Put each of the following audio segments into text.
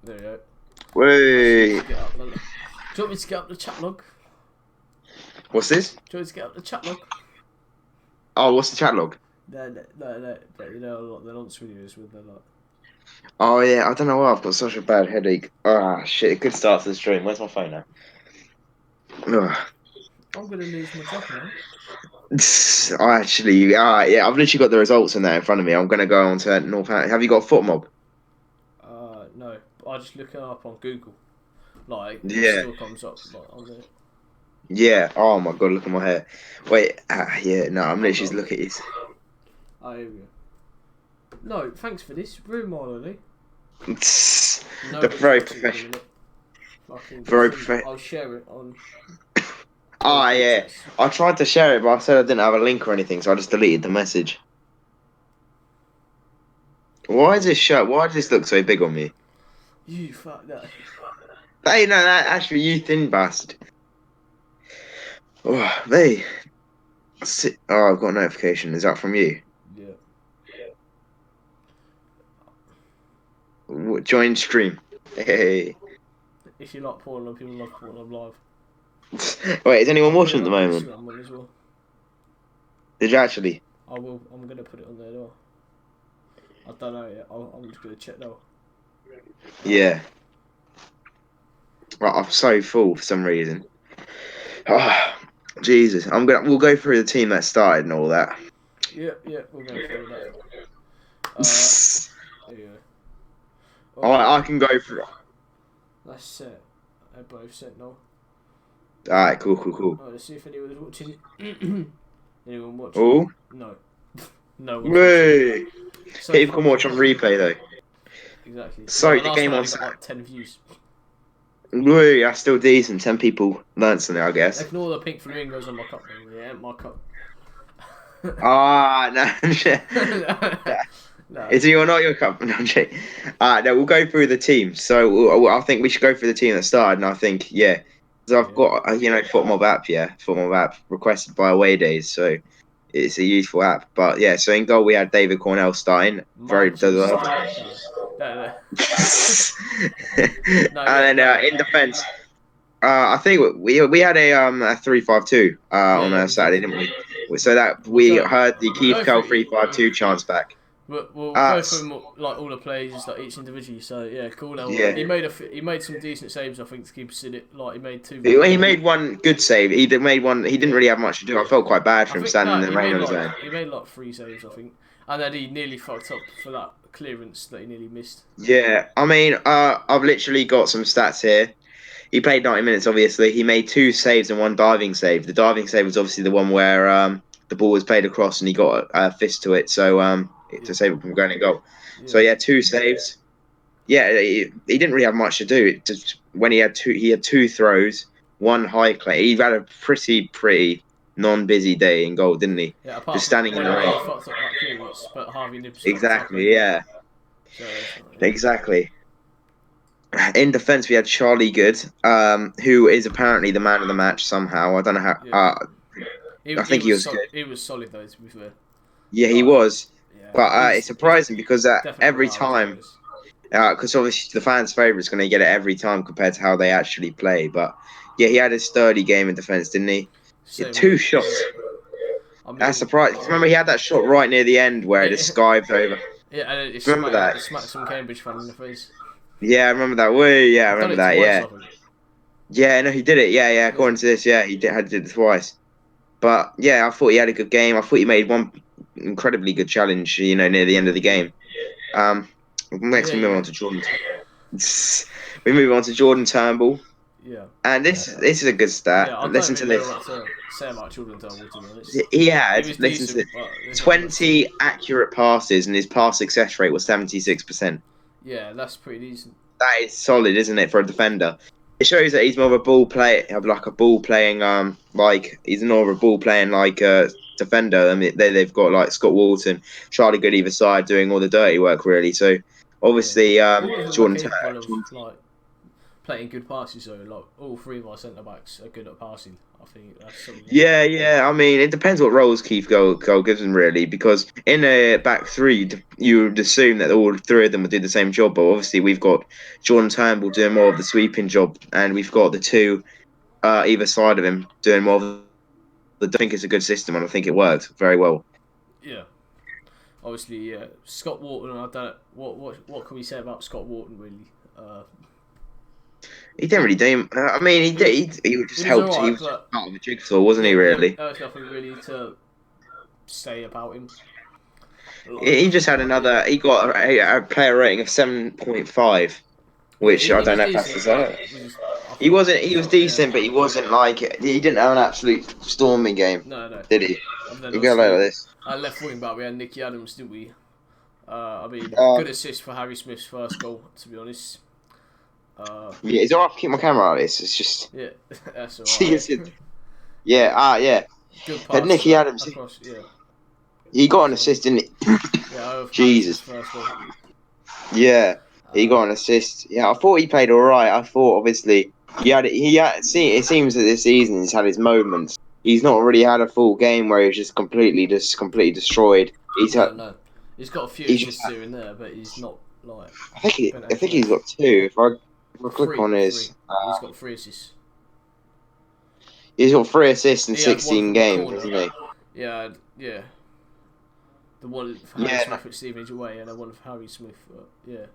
There you go. Wait. Do you want me to get up the chat log? What's this? Do you want me to get up the chat log? Oh, what's the chat log? No, but you know, like the nonce videos with the like. Oh yeah, I don't know why I've got such a bad headache. Ah shit, good start to the stream. Where's my phone now? Ugh. I'm gonna lose my job now. Yeah, I've literally got the results in there in front of me. I'm gonna go on to Northampton. Have you got a foot mob? No, I just look it up on Google. Like, it Yeah. still comes up like on there. Yeah. Oh my god, look at my hair. Wait. Yeah. No, I'm literally just Hold on. looking at this. Oh, here we go. No, thanks for this. Room Ollie. The very professional. Very professional. I'll share it on. Ah, yeah. I tried to share it, but I said I didn't have a link or anything, so I just deleted the message. Why is this shirt? Why does this look so big on me? You fuck that. Hey, no, that actually you thin bastard. Oh, hey. Oh, I've got a notification. Is that from you? Yeah. Join stream. Hey. If you like Pornhub, people love Pornhub live. Wait, is anyone watching at the moment? Instagram one as well. Did you actually? I will. I'm gonna put it on there though. I don't know yet. I'm just gonna check now. Yeah. Right, I'm so full for some reason. Oh, Jesus. We'll go through the team that started and all that. Yeah, we'll go through that. There you go. I can go through. That's set. They're both set now. Alright, cool. Right, let's see if anyone's watching. Anyone watching? Oh? No. No one's Wait. So People can watch on replay though. Exactly. Sorry, the game on. Got like 10 views. Woo, that's still decent. 10 people learned something, I guess. Ignore the pink flamingos on my cup. Though. Yeah, my cup. Ah, no. No. Is it or not your cup? No, no, we'll go through the team. So I think we should go through the team that started, and I think because I've got FootMob app, FootMob app requested by Away Days, so it's a useful app. But yeah, so in goal we had David Cornell starting, very deserved. No. And then in defence, I think we had a 3-5-2 on a Saturday, didn't we? So that we heard the Keith Kell 3-5-2 chance back. We'll go through like all the plays like each individually. So yeah, cool. Yeah. He made some decent saves. I think to keep us in it. Like he made two. He made one good save. He made one. He didn't really have much to do. I felt quite bad for him standing in the rain on his own. He made like 3 saves, I think, and then he nearly fucked up for that clearance that he nearly missed. Yeah, I mean, I've literally got some stats here. He played 90 minutes. Obviously, he made 2 saves and 1 diving save. The diving save was obviously the one where the ball was played across and he got a fist to it. So to save it from going in goal. Yeah. So yeah, 2 saves. Yeah, he didn't really have much to do. When he had 2 throws, 1 high clay. He had a pretty non-busy day in goal, didn't he? Yeah, just standing in the rain. Fucked up that clearance, but Harvey Nibbs. Exactly. Yeah. So, exactly. In defence, we had Charlie Good, who is apparently the man of the match somehow. I don't know how. I think he was good. He was solid though, to be fair. Yeah, he was. Yeah, but it's surprising because every time, because obviously the fans' favourite is going to get it every time compared to how they actually play. But yeah, he had a sturdy game in defence, didn't he? He had 2 shots. That's surprising. Remember, he had that shot right near the end where it just skived over. Yeah, and it remember that? It smacked some Cambridge fan in the face. Yeah, I remember that. I remember that. Yeah. Yeah, no, he did it. Yeah. According to this, he did it twice. But yeah, I thought he had a good game. I thought he made one incredibly good challenge, near the end of the game. Next we move on to Jordan. We move on to Jordan Turnbull. Yeah. And this is a good stat. Yeah, listen to this. Say about Jordan Turnbull, to be honest. He had 20 accurate passes, and his pass success rate was 76%. Yeah, that's pretty decent. That is solid, isn't it, for a defender? It shows that he's more of a ball player, he's more of a ball playing defender. I mean, they've got like Scott Walton, Charlie Good either side doing all the dirty work really. So obviously, Jordan Turnbull playing good passes though. Like all three of our centre backs are good at passing. I think that's something. Yeah. I mean, it depends what roles Keith Goal gives them, really, because in a back three, you would assume that all three of them would do the same job. But obviously, we've got Jordan Turnbull doing more of the sweeping job, and we've got the two either side of him doing more of the. I think it's a good system, and I think it works very well. Yeah. Obviously, yeah. Scott Wharton. I don't. What can we say about Scott Wharton really? He didn't really do. I mean, he did. He just helped. Alright, he was just part of the jigsaw, wasn't he? Really. There's nothing really to say about him. He just had another. He got a player rating of 7.5, which I don't know if that's deserved. He wasn't. He was decent, but he wasn't like. He didn't have an absolute storming game. No. Did he? You go like this. Left wing back, we had Nicky Adams, didn't we? I mean, good assist for Harry Smith's first goal, to be honest. Yeah, it's alright to keep my camera like this. It's just. Yeah, that's alright. Yeah. Good pass. Had Nicky Adams. Across, yeah. He got an assist, didn't he? Yeah, Jesus. Yeah, he got an assist. Yeah, I thought he played all right. I thought obviously it seems that this season he's had his moments. He's not really had a full game where he's just completely destroyed. He's no. He's got a few assists here and there, but he's not like. I think he's got two. If I click on his, he's got 3 assists. He's got 3 assists in 16 games, hasn't he? Yeah. The one for Harry Smith at Stevenage away, and the one for Harry Smith. Yeah.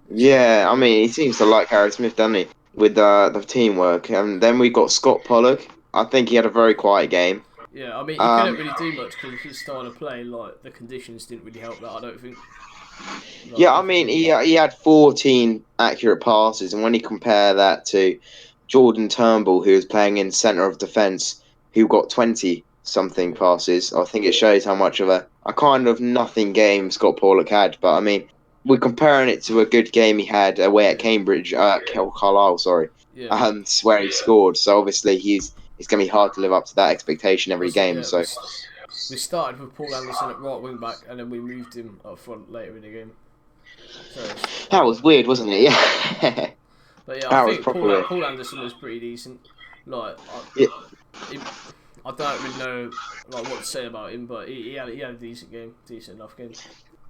Yeah, I mean, he seems to like Harry Smith, doesn't he? With the teamwork, and then we got Scott Pollock. I think he had a very quiet game. Yeah, I mean, he couldn't really do much because his style of play, like the conditions, didn't really help that. I don't think. I mean, he had 14 accurate passes, and when you compare that to Jordan Turnbull, who was playing in centre of defence, who got 20-something passes, I think it shows how much of a kind of nothing game Scott Pollock had. But I mean, we're comparing it to a good game he had away at Cambridge, Carlisle, sorry, where he scored. So obviously it's going to be hard to live up to that expectation every game. So we started with Paul Anderson at right wing back, and then we moved him up front later in the game. So that was weird, wasn't it? Yeah. But yeah, I think Paul Anderson was pretty decent. Like, I don't really know like what to say about him, but he had a decent enough game.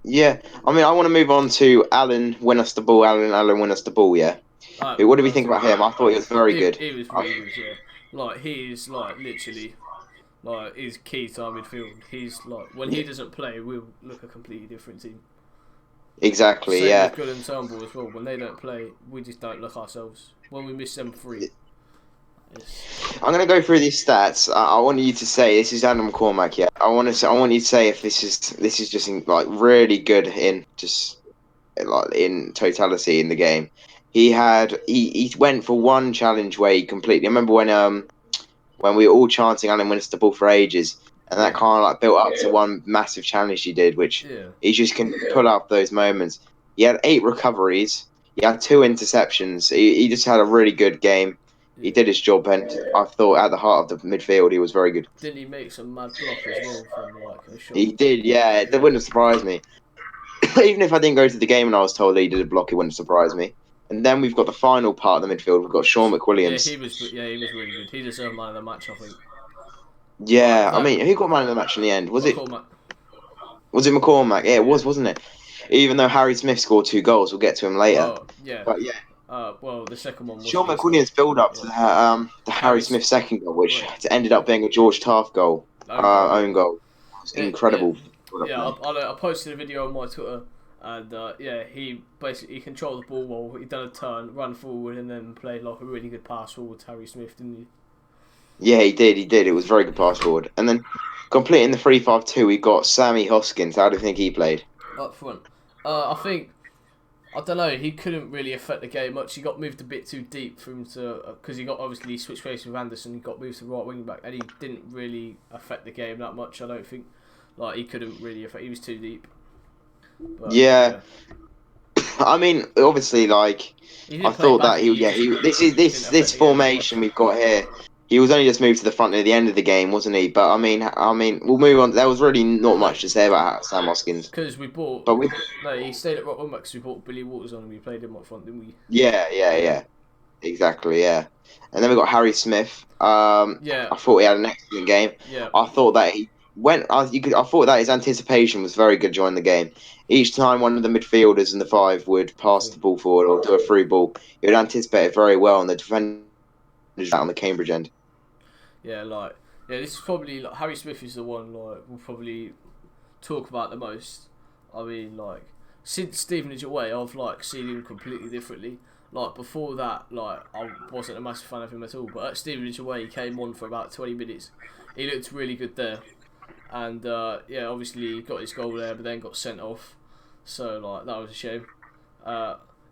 Yeah, I mean, I want to move on to Alan win us the ball. Alan win us the ball. Yeah. What do we think about him? I thought he was very good. He was really good. Yeah. Like he's like literally, like he's key to our midfield. He's like when he doesn't play, we'll look a completely different team. Exactly. Same yeah. with Good and Turnbull as well. When they don't play, we just don't look ourselves. When we miss them 3. I'm gonna go through these stats. I want you to say this is Adam McCormack. Yeah, I want you to say if this is just like really good in just like in totality in the game. He went for one challenge where he completely. I remember when we were all chanting Alan wins the ball for ages, and that kind of like built up to one massive challenge he did, which he just can pull up those moments. He had 8 recoveries. He had 2 interceptions. He just had a really good game. He did his job, and I thought at the heart of the midfield he was very good. Didn't he make some mad block as well from like a shot? He did, yeah. That wouldn't have surprised me. Even if I didn't go to the game and I was told that he did a block, it wouldn't surprise me. And then we've got the final part of the midfield. We've got Sean McWilliams. Yeah, he was really good. He deserved man of the match, I think. Yeah, I mean, who got man of the match in the end? Was it McCormack? Yeah, it was, wasn't it? Even though Harry Smith scored 2 goals, we'll get to him later. Oh, yeah. But yeah. Well, the second one was Sean McWilliams' build up to the Harry Smith second goal, which ended up being a George Taft goal, own goal. It was incredible. Yeah, I posted a video on my Twitter, and he basically controlled the ball well. He done a turn, ran forward, and then played like a really good pass forward to Harry Smith, didn't he? Yeah, he did. It was a very good pass forward. And then completing the 3-5-2, we got Sammy Hoskins. How do you think he played? Up front. I don't know, he couldn't really affect the game much. He got moved a bit too deep for him to... Because he switched places with Anderson, he got moved to right wing back, and he didn't really affect the game that much, I don't think. Like, he couldn't really affect... He was too deep. But, yeah. I mean, obviously, like... I thought that this formation we've got here... He was only just moved to the front at the end of the game, wasn't he? But I mean, we'll move on. There was really not much to say about Sam Hoskins. Because he stayed at right wing back because we bought Billy Waters on and we played him up front, didn't we? Yeah. Exactly, yeah. And then we got Harry Smith. Yeah, I thought he had an excellent game. yeah, I thought that he went. I thought that his anticipation was very good during the game. Each time one of the midfielders in the five would I pass the think, ball forward or do a through ball, he would anticipate it very well, and the defenders out on the Cambridge end. yeah, this is probably Harry Smith is the one we'll probably talk about the most. I mean, since Stevenage away, I've seen him completely differently. Before that, I wasn't a massive fan of him at all. But at Stevenage away, he came on for about 20 minutes. He looked really good there, and obviously he got his goal there, but then got sent off. So that was a shame.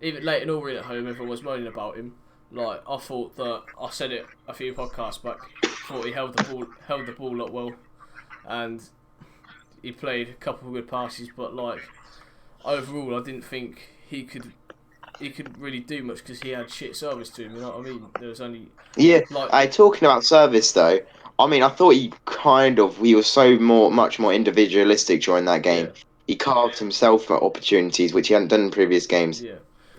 Even Leighton Orient at home, everyone was moaning about him. I thought that I said it a few podcasts back. Thought he held the ball up well, and he played a couple of good passes. But overall, I didn't think he could really do much because he had shit service to him. You know what I mean? There was only Talking about service though. I mean, I thought he was much more individualistic during that game. yeah, He carved himself at opportunities which he hadn't done in previous games. yeah.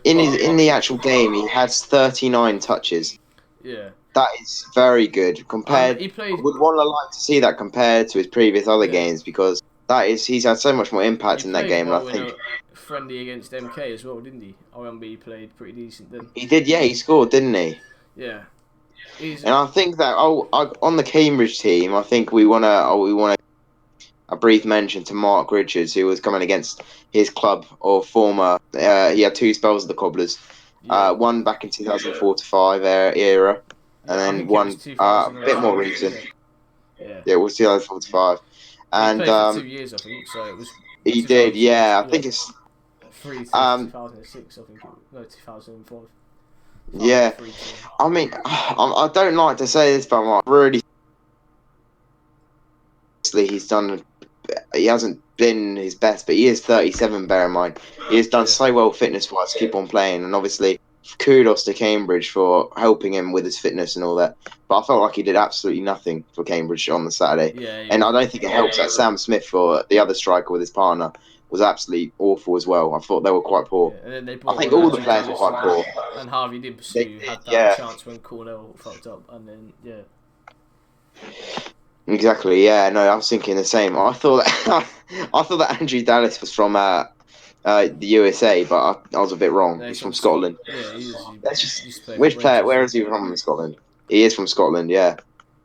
In the actual game, he has 39 touches. Yeah. That is very good compared. He played. I would want to like to see that compared to his previous other Yeah. games because he's had so much more impact He in that played game. well And I in think a friendly against MK as well, didn't he? I remember he played pretty decent then. he did. Yeah, he scored, didn't he? Yeah. And I think that on the Cambridge team, I think we want a brief mention to Mark Richards, who was coming against his club or former. He had two spells of the Cobblers. Yeah. One back in 2004 to 5 era, and I then think one it was a bit more recent. Yeah. Yeah, it was 2004 to 5. He And played for 2 years, I think. So it was. he did, yeah. I think 3 to 2006, I think. 2005. Yeah. 3 to... I mean, I don't like to say this, but I'm really. He hasn't been his best, but he is 37. Bear in mind, he has done so well fitness-wise to keep on playing, and obviously, kudos to Cambridge for helping him with his fitness and all that. But I felt like he did absolutely nothing for Cambridge on the Saturday, and I don't think it helps that Sam Smith, for the other striker with his partner, was absolutely awful as well. I thought they were quite poor. Yeah, and then I think all the players were quite poor. And Harvey Dibbs, who had that chance when Cornell fucked up, and then Exactly. Yeah. No, I was thinking the same. I thought that Andrew Dallas was from the USA, but I was a bit wrong. He's from Scotland. Yeah, Which player? Where is he from in Scotland? He is from Scotland. Yeah.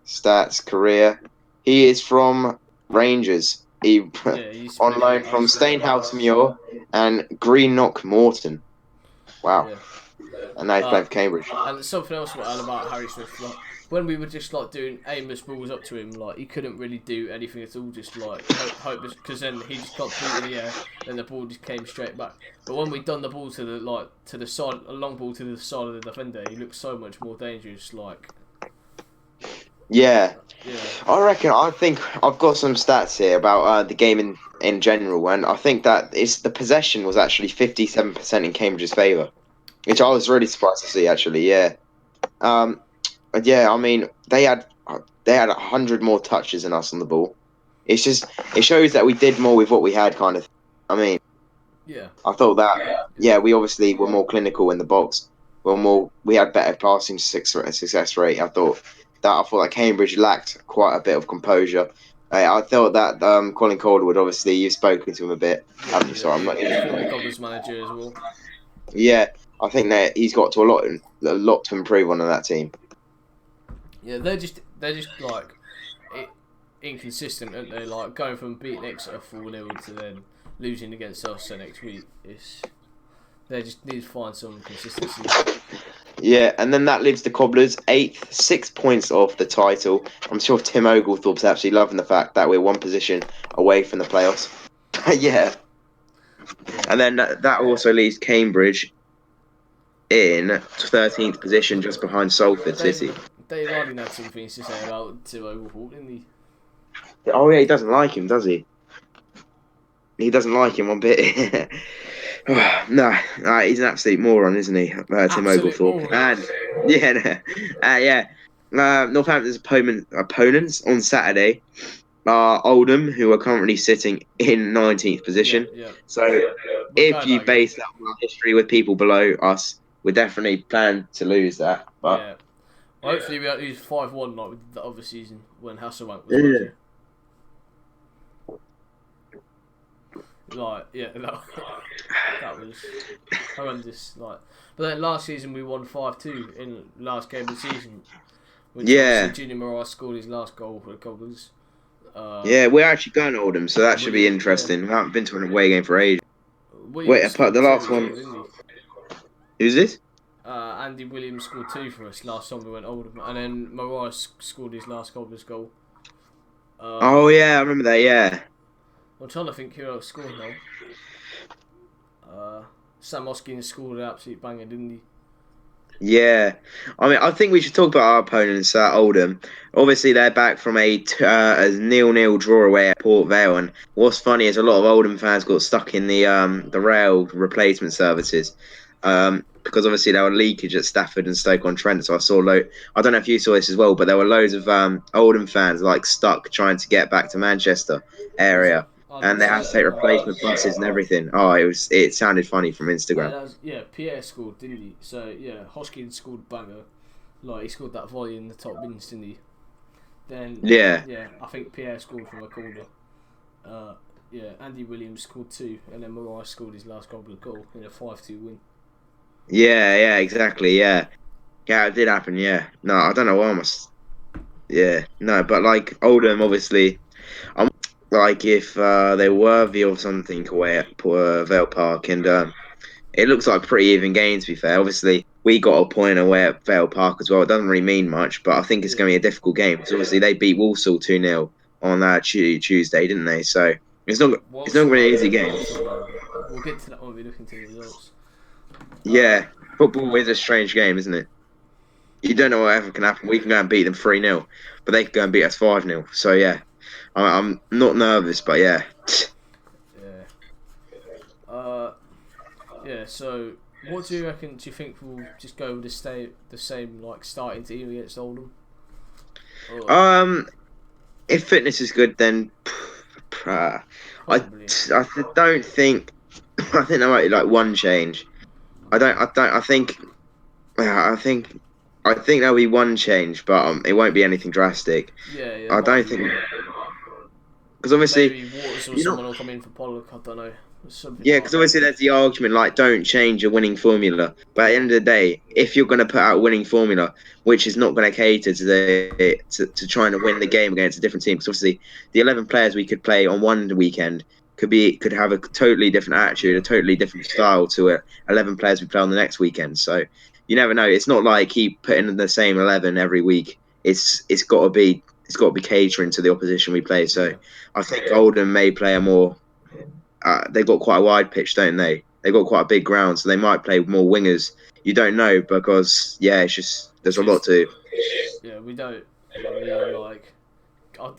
Stats, career. He is from Rangers. He's on loan from Stainhouse Muir and Greenock Morton. Wow. Yeah. And now he's playing for Cambridge. And something else about Harry Smith, when we were just doing aimless balls up to him, he couldn't really do anything at all. Just hope, because then he just got beat in the air, then the ball just came straight back. But when we done the ball to the side, a long ball to the side of the defender, he looked so much more dangerous. Yeah. I think I've got some stats here about the game in general, and I think that the possession was actually 57% in Cambridge's favour, which I was really surprised to see. Actually, yeah. I mean, they had 100 more touches than us on the ball. It shows that we did more with what we had, kind of. I mean, I thought that we obviously were more clinical in the box. We had better passing success rate. I thought that Cambridge lacked quite a bit of composure. I thought that Colin Calderwood, obviously, you've spoken to him a bit. I'm sorry, I'm not. Former Cobblers manager as well. Yeah, I think that he's got a lot to improve on in that team. Yeah, they're just inconsistent, aren't they? Going from beating Exeter 4-0 to then losing against us the next week. They just need to find some consistency. Yeah, and then that leaves the Cobblers 8th, 6 points off the title. I'm sure Tim Oglethorpe's absolutely loving the fact that we're one position away from the playoffs. Yeah. And then that also leaves Cambridge in 13th position, just behind Salford City. Dave Harding had some things to say about Tim Oglethorpe, didn't he? Oh yeah, he doesn't like him, does he? He doesn't like him one bit. No, he's an absolute moron, isn't he, Tim Oglethorpe? And Northampton's opponents on Saturday are Oldham, who are currently sitting in 19th position. Yeah. So if you base that on our history with people below us, we definitely plan to lose that. But Yeah. Well, hopefully we don't lose 5-1 like we did the other season when Hasselbank was yeah. working. Like, yeah, that was horrendous. Like, but then last season we won 5-2 in last game of the season, which obviously Junior Morais scored his last goal for the Cobblers. Yeah, we're actually going to Oldham, so that should be William, interesting. We haven't been to an away game for ages. Williams Wait, apart scored the two last as well, one. didn't he? Who's this? Andy Williams scored 2 for us last time we went Oldham, and then Morais scored his last Cobblers goal. Oh yeah, I remember that. Yeah. I'm trying to think who else scored now. Sam Oskins scored an absolute banger, didn't he? Yeah, I mean, I think we should talk about our opponents at Oldham. Obviously, they're back from a 0-0 draw away at Port Vale, and what's funny is a lot of Oldham fans got stuck in the rail replacement services, because obviously there were leakage at Stafford and Stoke-on-Trent. So I saw I don't know if you saw this as well, but there were loads of Oldham fans like stuck trying to get back to Manchester area. And they had to take replacement buses and everything. Oh, it sounded funny from Instagram. Pierre scored, didn't he? So yeah, Hoskins scored banger. Like he scored that volley in the top bins, didn't he? Then I think Pierre scored from a corner. Andy Williams scored 2, and then Morais scored his last goal in a 5-2 win. Yeah, exactly. Yeah, it did happen. Yeah, no, I don't know why I must. Yeah, no, but like Oldham, obviously, I'm like if they're worthy of something away at Vale Park, and it looks like a pretty even game. To be fair, obviously we got a point away at Vale Park as well. It doesn't really mean much, but I think it's going to be a difficult game because obviously they beat Walsall 2-0 on Tuesday, didn't they? So it's not going to be an easy game. We'll get to that when we look into the results. Yeah, football is a strange game, isn't it? You don't know whatever can happen. We can go and beat them 3-0, but they can go and beat us 5-0. So yeah, I'm not nervous, but yeah. So what do you reckon? Do you think we'll just go with the same like starting team against Oldham? If fitness is good, then I don't think. I think there might be like one change. I think there'll be one change, but it won't be anything drastic. Yeah. I don't think because obviously maybe Waters or someone will come in for Pollock. I don't know. Yeah, because obviously there's the argument like don't change your winning formula. But at the end of the day, if you're going to put out a winning formula, which is not going to cater to trying to win the game against a different team, because obviously the 11 players we could play on one weekend could have a totally different attitude, a totally different style to 11 players we play on the next weekend. So you never know. It's not like he put in the same 11 every week. It's got to be catering to the opposition we play. So I think Oldham may play a more. They've got quite a wide pitch, don't they? They've got quite a big ground, so they might play more wingers. You don't know because it's just there's a lot to. Yeah, we don't. I mean, like,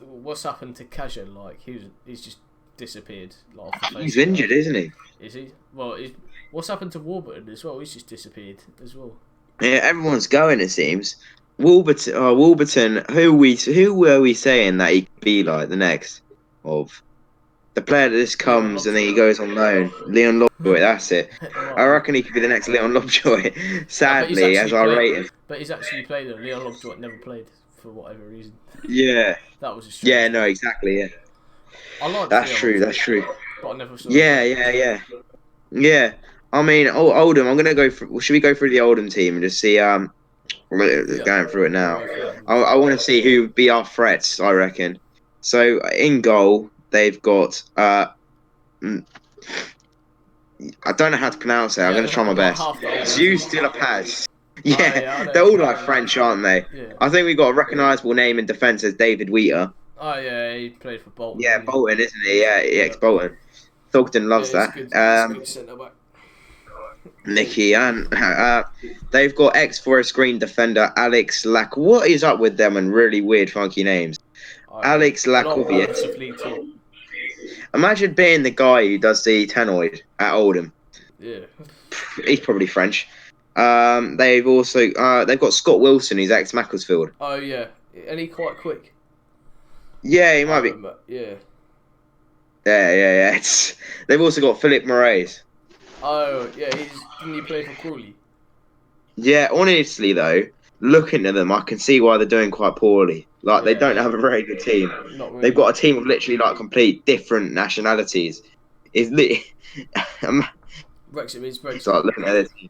what's happened to Kaja? Like, he's just disappeared. Like, off the face he's injured, isn't he? Is he? Well, what's happened to Warburton as well? He's just disappeared as well. Yeah, everyone's going. It seems. Wolverton. Who were we saying that he could be like the next of? The player that just comes and then he goes on loan. Leon Lovejoy, that's it. I reckon he could be the next Leon Lovejoy. Sadly, as I rate him. But he's actually played it. Leon Lovejoy never played for whatever reason. Yeah. That was a strange. Yeah, no, exactly, yeah. I like That's true. But I never saw Yeah. I mean, Oldham, I'm going to go for... Should we go through the Oldham team and just see... going through it now. I want to see who would be our threats, I reckon. So, in goal... They've got. I don't know how to pronounce it. I'm going to try my best. Zeus de la Paz. Yeah, they're all like French, aren't they? Yeah. I think we've got a recognisable name in defence as David Wheater. Oh yeah, he played for Bolton. Yeah, Bolton, isn't he? Yeah, ex-Bolton. Thogden loves that. Good centre-back. Nicky and they've got ex-Forest Green defender Alex Lack. What is up with them and really weird, funky names? Alex Lakovic. Imagine being the guy who does the Tenoid at Oldham. Yeah. He's probably French. They've got Scott Wilson, who's ex-Macclesfield. Oh, yeah. And he quite quick. Yeah, he might be. Yeah. Yeah. They've also got Philip Moraes. Oh, yeah. Didn't he play for Crawley? Yeah, honestly though, looking at them, I can see why they're doing quite poorly. Like they don't have a very good team. Not They've really. got a team of literally like complete different nationalities. It's lit. Brexit means It's Brexit. like looking at their team.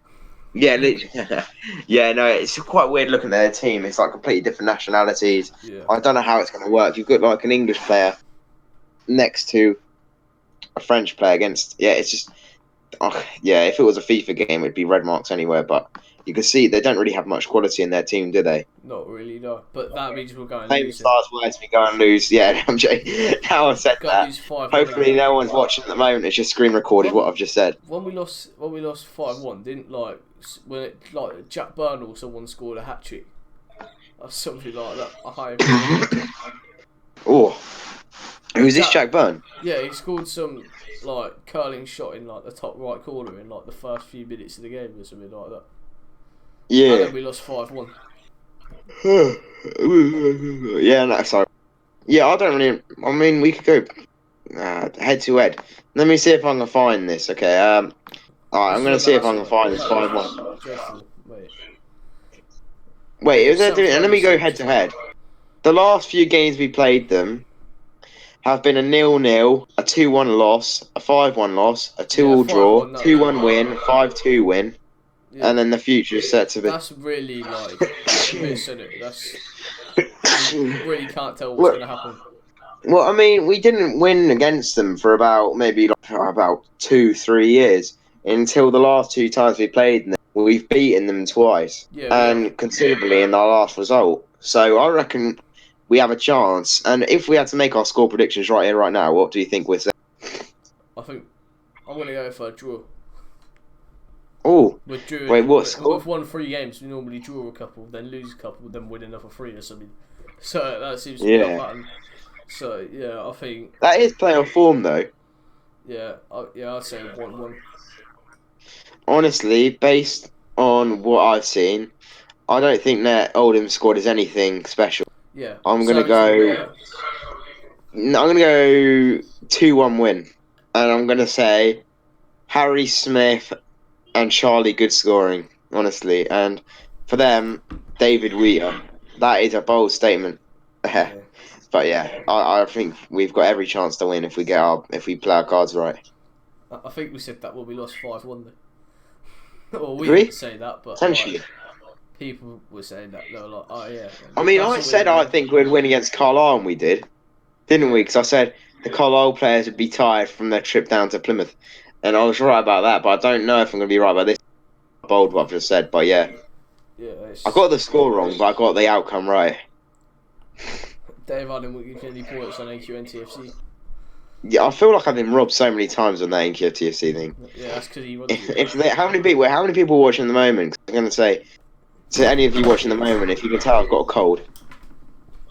Yeah, literally. Yeah, no, it's quite weird looking at their team. It's like completely different nationalities. Yeah. I don't know how it's going to work. You've got like an English player next to a French player against. Yeah, it's just. Oh, yeah, if it was a FIFA game, it'd be red marks anywhere. But you can see they don't really have much quality in their team, do they? Not really, no. But that means we're going Famous losing. stars words we go and lose. Yeah, I'm joking. Now I've said We're going to that. lose 5-1 Hopefully, again. no one's watching at the moment. It's just screen recorded what I've just said. When we lost 5-1, didn't when it Jack Byrne or someone scored a hat trick or something like that. Oh, who's this? Jack Byrne? Yeah, he scored some curling shot in the top right corner in the first few minutes of the game or something like that. Yeah. And then we lost 5-1. Yeah, no, sorry. Yeah, I don't really. I mean, we could go head to head. Let me see if I can find this. Okay. Alright, I'm gonna see if I can find this 5-1. Dreadful, mate. Wait, Yeah, is there doing? And let me go head to head. The last few games we played them have been a 0-0, a 2-1 loss, a 5-1 loss, a 2-all draw, 2-1 win, 5-2 win, and then the future is set to be. That's really that's a miss, isn't it? You really can't tell what's going to happen. Well, I mean, we didn't win against them for about maybe about 2-3 years until the last two times we played them. We've beaten them twice, and considerably in our last result. So I reckon we have a chance. And if we had to make our score predictions right here, right now, what do you think we're saying? I think I'm going to go for a draw. Oh, wait, what score? We've won 3 games. We normally draw a couple, then lose a couple, then win another 3 or something. So that seems to be our pattern. So yeah, I think that is playoff form, though. Yeah, I'd say 1-1. Honestly, based on what I've seen, I don't think that Oldham squad is anything special. Yeah, I'm gonna go 2-1 win, and I'm gonna say Harry Smith and Charlie good scoring. Honestly, and for them, David Wheater. That is a bold statement. Yeah. But yeah, I think we've got every chance to win if we play our cards right. I think we said that when we lost 5-1 though. Well, we didn't say that, but essentially, people were saying that. They were like, "Oh yeah." I mean, I said I think we'd win against Carlisle, and we did, didn't we? Because I said the Carlisle players would be tired from their trip down to Plymouth, and I was right about that. But I don't know if I'm going to be right about this. Bold what I've just said, but yeah. Yeah. I got the score wrong, but I got the outcome right. Dave Allen will give any points on AQNTFC. Yeah, I feel like I've been robbed so many times on that NQFTFC thing. Yeah, that's because he runs how many people are watching at the moment? I'm going to say to any of you watching at the moment, if you can tell, I've got a cold.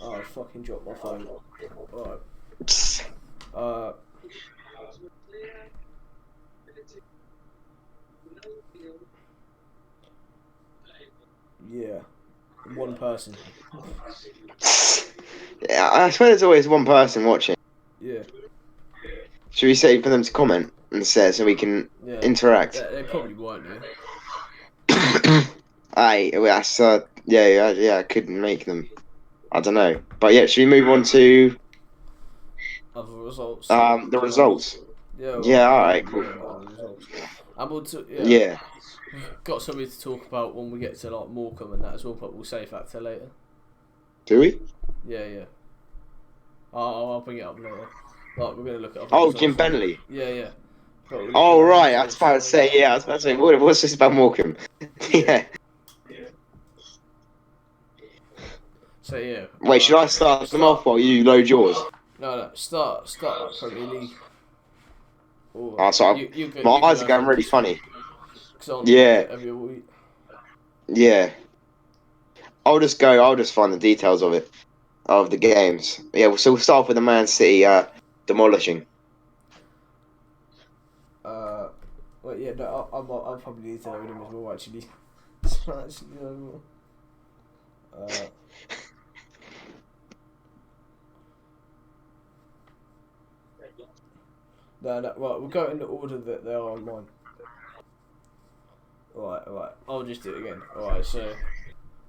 Oh, I fucking dropped my phone. Alright. Yeah. One person. Yeah, I swear there's always one person watching. Yeah. Should we say for them to comment and say so we can interact? Yeah, they probably won't do. That's I couldn't make them. I don't know, but yeah, should we move on to other results? The results. Yeah. Yeah. All right. Cool. Yeah. We've got something to talk about when we get to Morecambe and that as well, but we'll save that till later. Do we? Yeah. I'll bring it up later. We're gonna look at. Jim Bentley. Yeah. Oh right, I was about to say. What's this about Morecambe? Yeah. So yeah. Wait, should I start them off while you load yours? No. Start that Premier League. Sorry. My eyes are going really funny. Yeah. Every week. Yeah. I'll just find the details of the games. Yeah. So we'll start off with the Man City demolishing. Well, yeah. No, I'll probably need to know them as well. Actually. No, right, we'll go in the order that they are online. Alright. I'll just do it again. Alright, so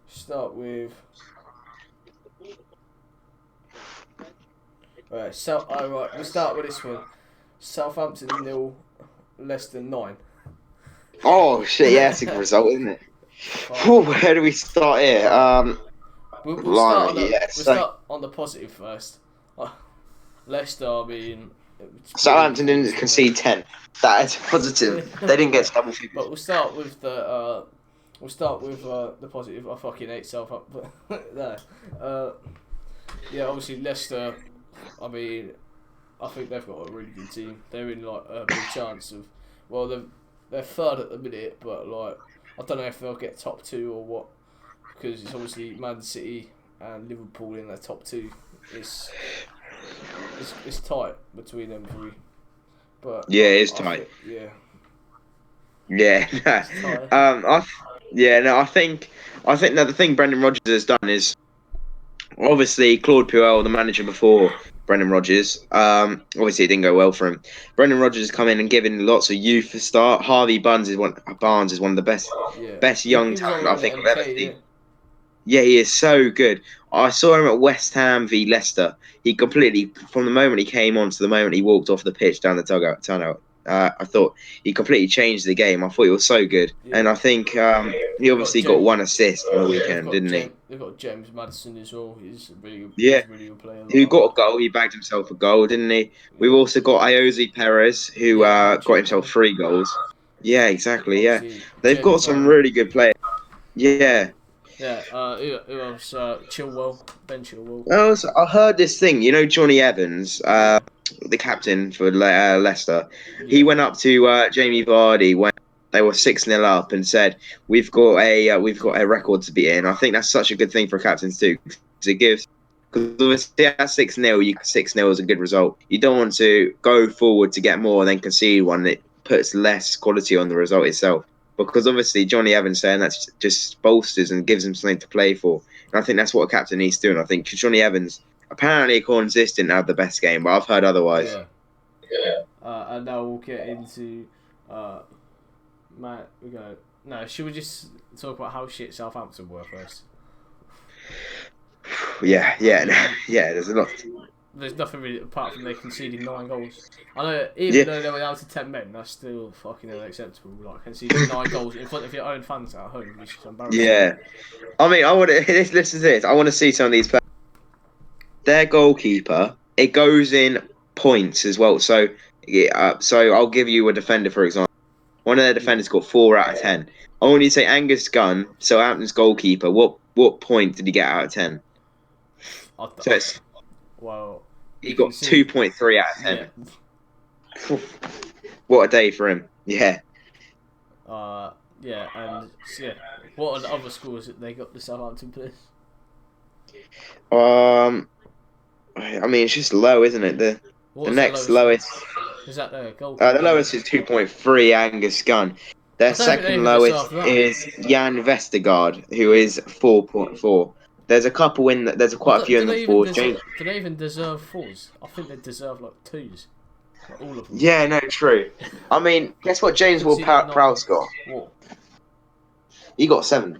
start with. Alright, we'll start with this one. Southampton 0, Leicester 9. Oh shit! Yeah, that's a good result, isn't it? Where do we start here? We'll start yes. start on the positive first. Leicester, I mean, Southampton didn't concede 10. That is positive. They didn't get double figures. But we'll start with the positive. I fucking hate Southampton. No. Yeah, obviously Leicester. I mean, I think they've got a really good team. They're in like a big chance of. Well, they're third at the minute, but like I don't know if they'll get top 2 or what, because it's obviously Man City and Liverpool in their top 2. It's tight between them 3. But yeah, it's tight. Yeah. Yeah. I think that the thing Brendan Rodgers has done is obviously Claude Puel, the manager before Brendan Rodgers. Obviously it didn't go well for him. Brendan Rodgers has come in and given lots of youth a start. Harvey Barnes is one of the best young talent I think I've ever seen. Yeah, he is so good. I saw him at West Ham v Leicester. He completely, from the moment he came on to the moment he walked off the pitch down the tunnel, I thought he completely changed the game. I thought he was so good. Yeah. And I think he obviously got 1 assist on the weekend, didn't he? They've got James Maddison as well. He's a really good, really good player. Who got a goal. He bagged himself a goal, didn't he? Yeah. We've also got Iosi Perez, who got himself 3 goals. Yeah, exactly, yeah. They've got some really good players. Yeah. Yeah, who else? Chilwell, Ben Chilwell. I heard this thing. You know, Johnny Evans, the captain for Leicester. Yeah. He went up to Jamie Vardy when they were 6-0 up and said, "We've got a record to beat." And I think that's such a good thing for captains too, because obviously at 6-0, 6-0 is a good result. You don't want to go forward to get more and then concede one that puts less quality on the result itself. Because obviously Johnny Evans saying that just bolsters and gives him something to play for. And I think that's what a captain needs to do. And I think Johnny Evans, apparently according to this, didn't have the best game, but I've heard otherwise. Yeah. And now we'll get into... should we just talk about how shit Southampton were first? Yeah, there's a lot. There's nothing really apart from they conceding 9 goals. I know, even though they were down to 10 men, that's still fucking unacceptable. Like conceding 9 goals in front of your own fans at home, which is embarrassing. Yeah, I mean, listen to this. I want to see some of these players. Their goalkeeper, it goes in points as well. So I'll give you a defender for example. One of their defenders got 4 out of 10. I want you to say Angus Gunn, Southampton's goalkeeper. What point did he get out of 10? Well, he got 2.3 out of 10. Yeah. What a day for him. Yeah. And what are the other scores that they got the Southampton players? I mean, it's just low, isn't it? The next lowest. Is that the goal? The lowest is 2.3, Angus Gunn. Their second lowest is Jan Vestergaard, who is 4.4. There's a couple there's quite a few in the 4s. Do they even deserve 4s? I think they deserve like 2s. Like all of them. Yeah, no, true. I mean, guess what James Ward-Prowse got? What? He got 7.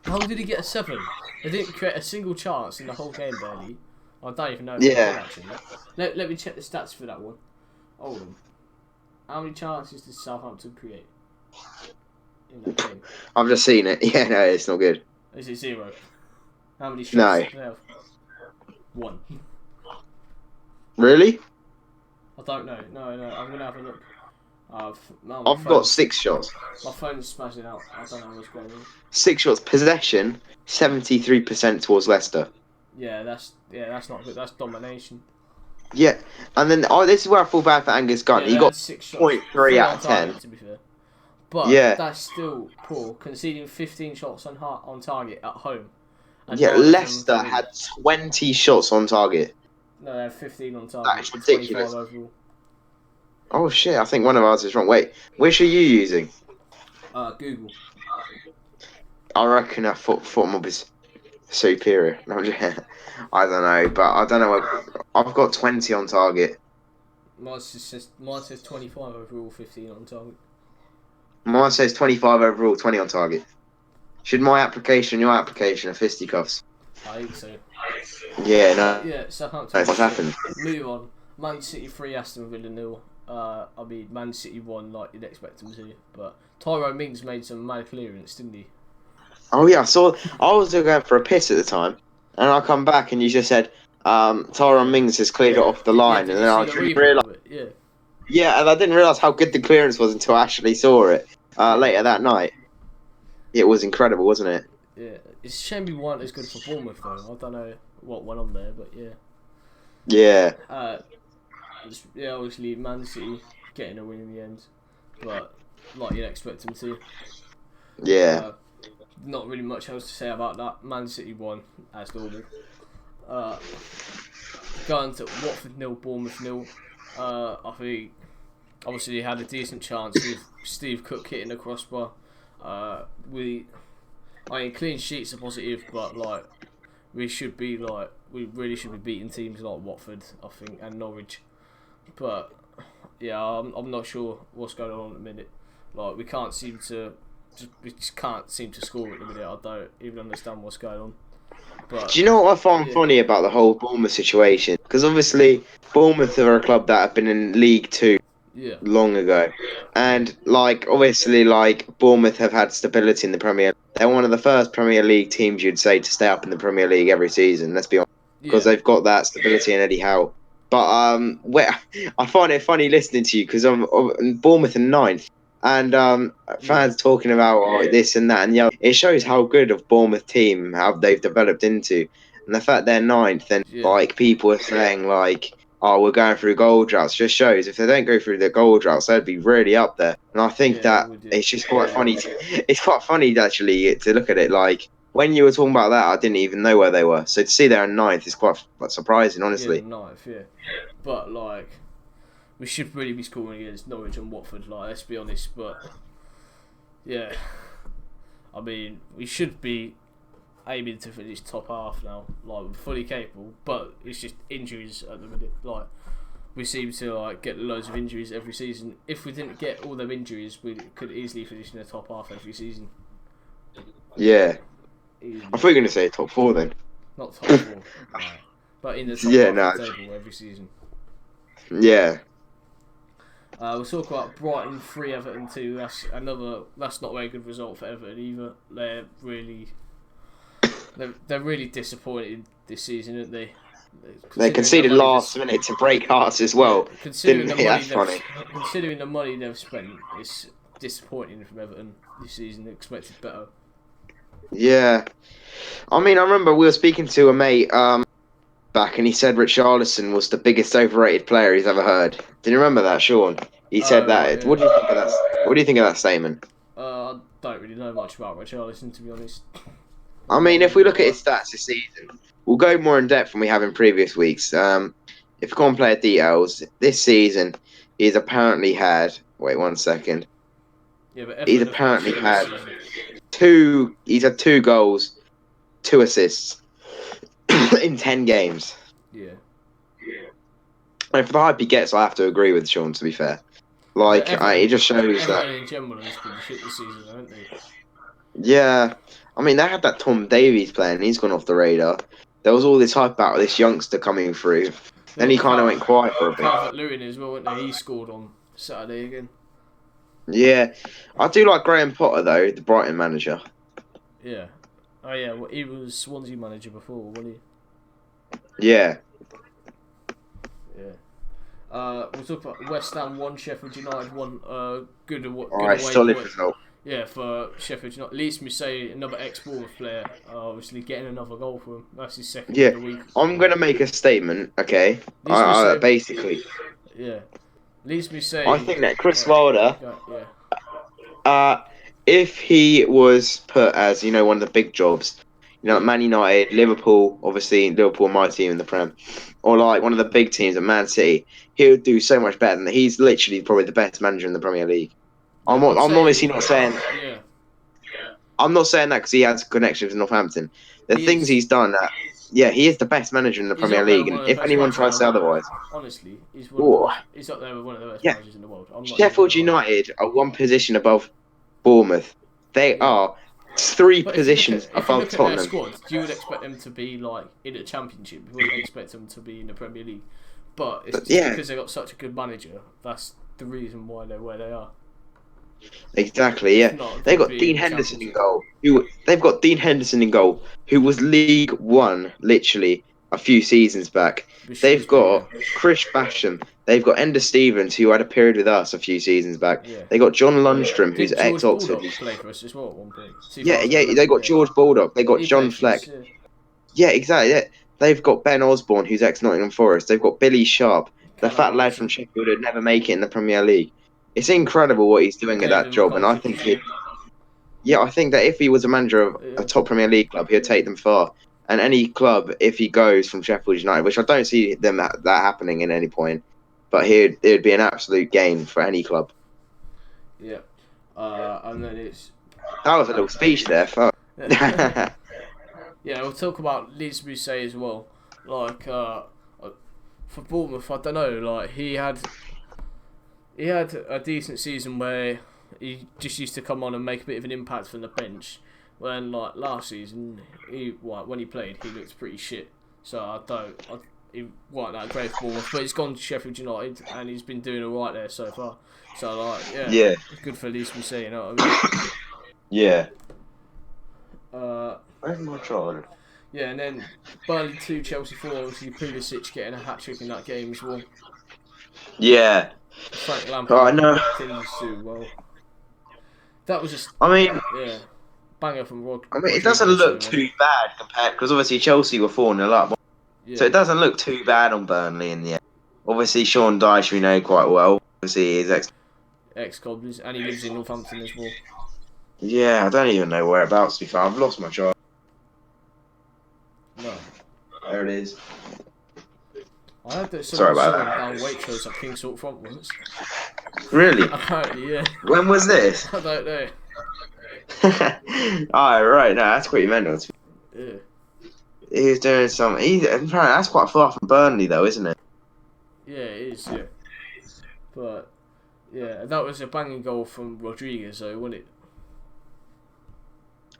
How did he get a 7? They didn't create a single chance in the whole game, barely. I don't even know if actually. Let me check the stats for that one. Oldham. How many chances did Southampton create in that game? I've just seen it. Yeah, no, it's not good. Is it 0? How many shots did they have? 1. Really? I don't know. No, I'm going to have a look. I've got 6 shots. My phone's smashing out. I don't know what's going on. 6 shots. Possession, 73% towards Leicester. Yeah, that's not good. That's domination. Yeah, and then this is where I feel bad for Angus Gunn. He got 0.3 out of 10. To be fair. But that's still poor, conceding 15 shots on target at home. Yeah, Leicester had 20 shots on target. No, they had 15 on target. That is ridiculous. 25 overall. Oh shit, I think one of ours is wrong. Wait, which are you using? Google. I reckon that FootMob is superior. I don't know, but I don't know. I've got 20 on target. Mine says 25 overall, 15 on target. Mine says 25 overall, 20 on target. Should my application and your application are fisticuffs? I think so. Yeah, no. Yeah, Southampton. What's happened? Move on. Man City 3, Aston Villa 0. I mean, Man City won like you'd expect them to, but Tyrone Mings made some mad clearance, didn't he? Oh yeah, I saw. I was going for a piss at the time, and I come back and you just said, Tyrone Mings has cleared it off the line, did and you then see I the didn't replay realise. of it? Yeah. Yeah, and I didn't realise how good the clearance was until I actually saw it later that night. It was incredible, wasn't it? Yeah, it's a shame we weren't as good for Bournemouth though. I don't know what went on there, but yeah. Yeah. Yeah, obviously Man City getting a win in the end, but like you'd expect them to. Yeah. Not really much else to say about that. Man City won as normal. Going to Watford 0, Bournemouth 0. I think obviously he had a decent chance with Steve Cook hitting the crossbar. I mean, clean sheets are positive, but like we really should be beating teams like Watford, I think, and Norwich. But yeah, I'm not sure what's going on at the minute. Like we just can't seem to score at the minute. I don't even understand what's going on. But do you know what I find funny about the whole Bournemouth situation? Because obviously Bournemouth are a club that have been in League Two long ago, and like obviously like Bournemouth have had stability in the Premier League. They're one of the first Premier League teams you'd say to stay up in the Premier League every season. Let's be honest, because they've got that stability in Eddie Howe. But I find it funny listening to you because I'm Bournemouth in ninth. And fans talking about this and that and the other. It shows how good of Bournemouth team how they've developed into, and the fact they're ninth and like people are saying like, oh, we're going through goal droughts. Just shows if they don't go through the goal droughts, they'd be really up there. And I think that it's just quite funny. It's quite funny actually to look at it. Like when you were talking about that, I didn't even know where they were. So to see they're in ninth is quite surprising, honestly. Yeah, ninth, yeah. But like, we should really be scoring against Norwich and Watford. Like, let's be honest. But yeah, I mean, we should be aiming to finish top half now. Like, we're fully capable, but it's just injuries at the minute. Like, we seem to like get loads of injuries every season. If we didn't get all them injuries, we could easily finish in the top half every season. Yeah. Easily. I thought you were going to say top 4 then. Not top 4, no. But in the top half of the table every season. Yeah. We'll talk about Brighton 3, Everton 2. That's not a very good result for Everton either. They're really disappointed this season, aren't they? They conceded last minute to break hearts as well. Yeah, considering the money they've spent, it's disappointing from Everton this season. They expected better. Yeah, I mean, I remember we were speaking to a mate back, and he said Richarlison was the biggest overrated player he's ever heard. Do you remember that, Sean? He said that. Right, yeah. What do you think of that? What do you think of that statement? I don't really know much about Richarlison, to be honest. I mean, if we look at his stats this season, we'll go more in depth than we have in previous weeks. If we go on player details, this season he's apparently had. Wait 1 second. Yeah, but he's apparently had two. He's had 2 goals, 2 assists in 10 games. Yeah. And for the hype he gets, I have to agree with Sean. To be fair, like it just shows that. In general, has been shit this season, haven't they? Yeah, I mean they had that Tom Davies playing. He's gone off the radar. There was all this hype about this youngster coming through. Then he kind of went quiet for a bit. Calvert-Lewin as well, wasn't he? He scored on Saturday again. Yeah, I do like Graham Potter though, the Brighton manager. Yeah. Oh yeah, well, he was Swansea manager before, wasn't he? Yeah. Yeah. We'll talk about West Ham 1, Sheffield United 1. Good Alright, solid result. Yeah, for Sheffield United. Leeds Musset, another ex-Bournemouth player, obviously getting another goal for him. That's his second of the week. I'm going to make a statement, okay? Basically. Yeah. Leeds Musset. I think that Chris Wilder, if he was put as, one of the big jobs, Man United, Liverpool, obviously Liverpool, my team in the Prem, or like one of the big teams at Man City, he would do so much better than that. He's literally probably the best manager in the Premier League. I'm obviously not saying. Yeah. I'm not saying that because he has connections with Northampton. Things he's done. He is the best manager in the Premier League, and if anyone tries to say otherwise, honestly, he's up there with one of the best managers in the world. Sheffield United are one position above Bournemouth. They are 3 But positions if you above look at Tottenham. their squad, you would expect them to be like in the Championship. You wouldn't expect them to be in the Premier League. But it's just because they got such a good manager. That's the reason why they're where they are. Exactly, yeah. They got Dean Henderson in goal. They've got Dean Henderson in goal, who was League One literally a few seasons back. They've got Chris Basham. They've got Ender Stevens, who had a period with us a few seasons back. Yeah. They got John Lundstrom, who's ex-Oxford. Play for us as well at one point. Yeah. They got George Baldock. They got John Fleck. Yeah, exactly. Yeah. They've got Ben Osborne, who's ex-Nottingham Forest. They've got Billy Sharp, the fat lad from Sheffield who'd never make it in the Premier League. It's incredible what he's doing at that job, and I think I think that if he was a manager of a top Premier League club, he'd take them far. And any club, if he goes from Sheffield United, which I don't see them that happening in any point, but it would be an absolute gain for any club. Yeah, and then that was a little speech there. Fuck. Yeah, we'll talk about Liz Mousset as well. Like for Bournemouth, I don't know. Like he had a decent season where he just used to come on and make a bit of an impact from the bench. When like last season, when he played, he looked pretty shit. So he wasn't that great for Bournemouth, but he's gone to Sheffield United and he's been doing alright there so far. So like yeah, good for Liz Mousset, you know what I mean? Yeah. Where's my child? Yeah, and then Burnley 2, Chelsea 4. Obviously, Pulisic getting a hat trick in that game as well. Yeah. Frank Lampard. Oh, I know. Continues to do well. That was just. Yeah. Banger from Rod. It doesn't look too bad compared because obviously Chelsea were 4-0 up, so it doesn't look too bad on Burnley in the end. Obviously, Sean Dyche we know quite well. Obviously, he's ex-Cobblers, and he lives in Northampton as well. Yeah, I don't even know whereabouts to be fair. I've lost my child. No. There it is. I heard that someone saw him down Waitrose at King's Salt Front once. Really? Apparently, yeah. When was this? I don't know. Right, no, that's pretty mental. Yeah. He was doing something. Apparently, that's quite far from Burnley, though, isn't it? Yeah, it is, yeah. But, yeah, that was a banging goal from Rodriguez, though, wasn't it?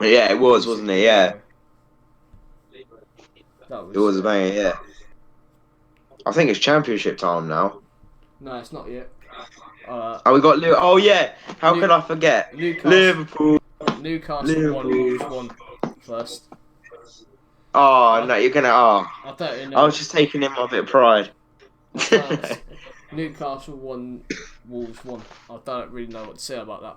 Yeah, it was, wasn't it? Yeah. It was a banger, yeah. I think it's championship time now. No, it's not yet. We got Liverpool. Oh, yeah. How could I forget? Liverpool. Newcastle 1, Wolves 1 first. Oh, no, you're going to... Oh. I don't know. I was just taking in my bit of pride. Newcastle 1, Wolves 1. I don't really know what to say about that.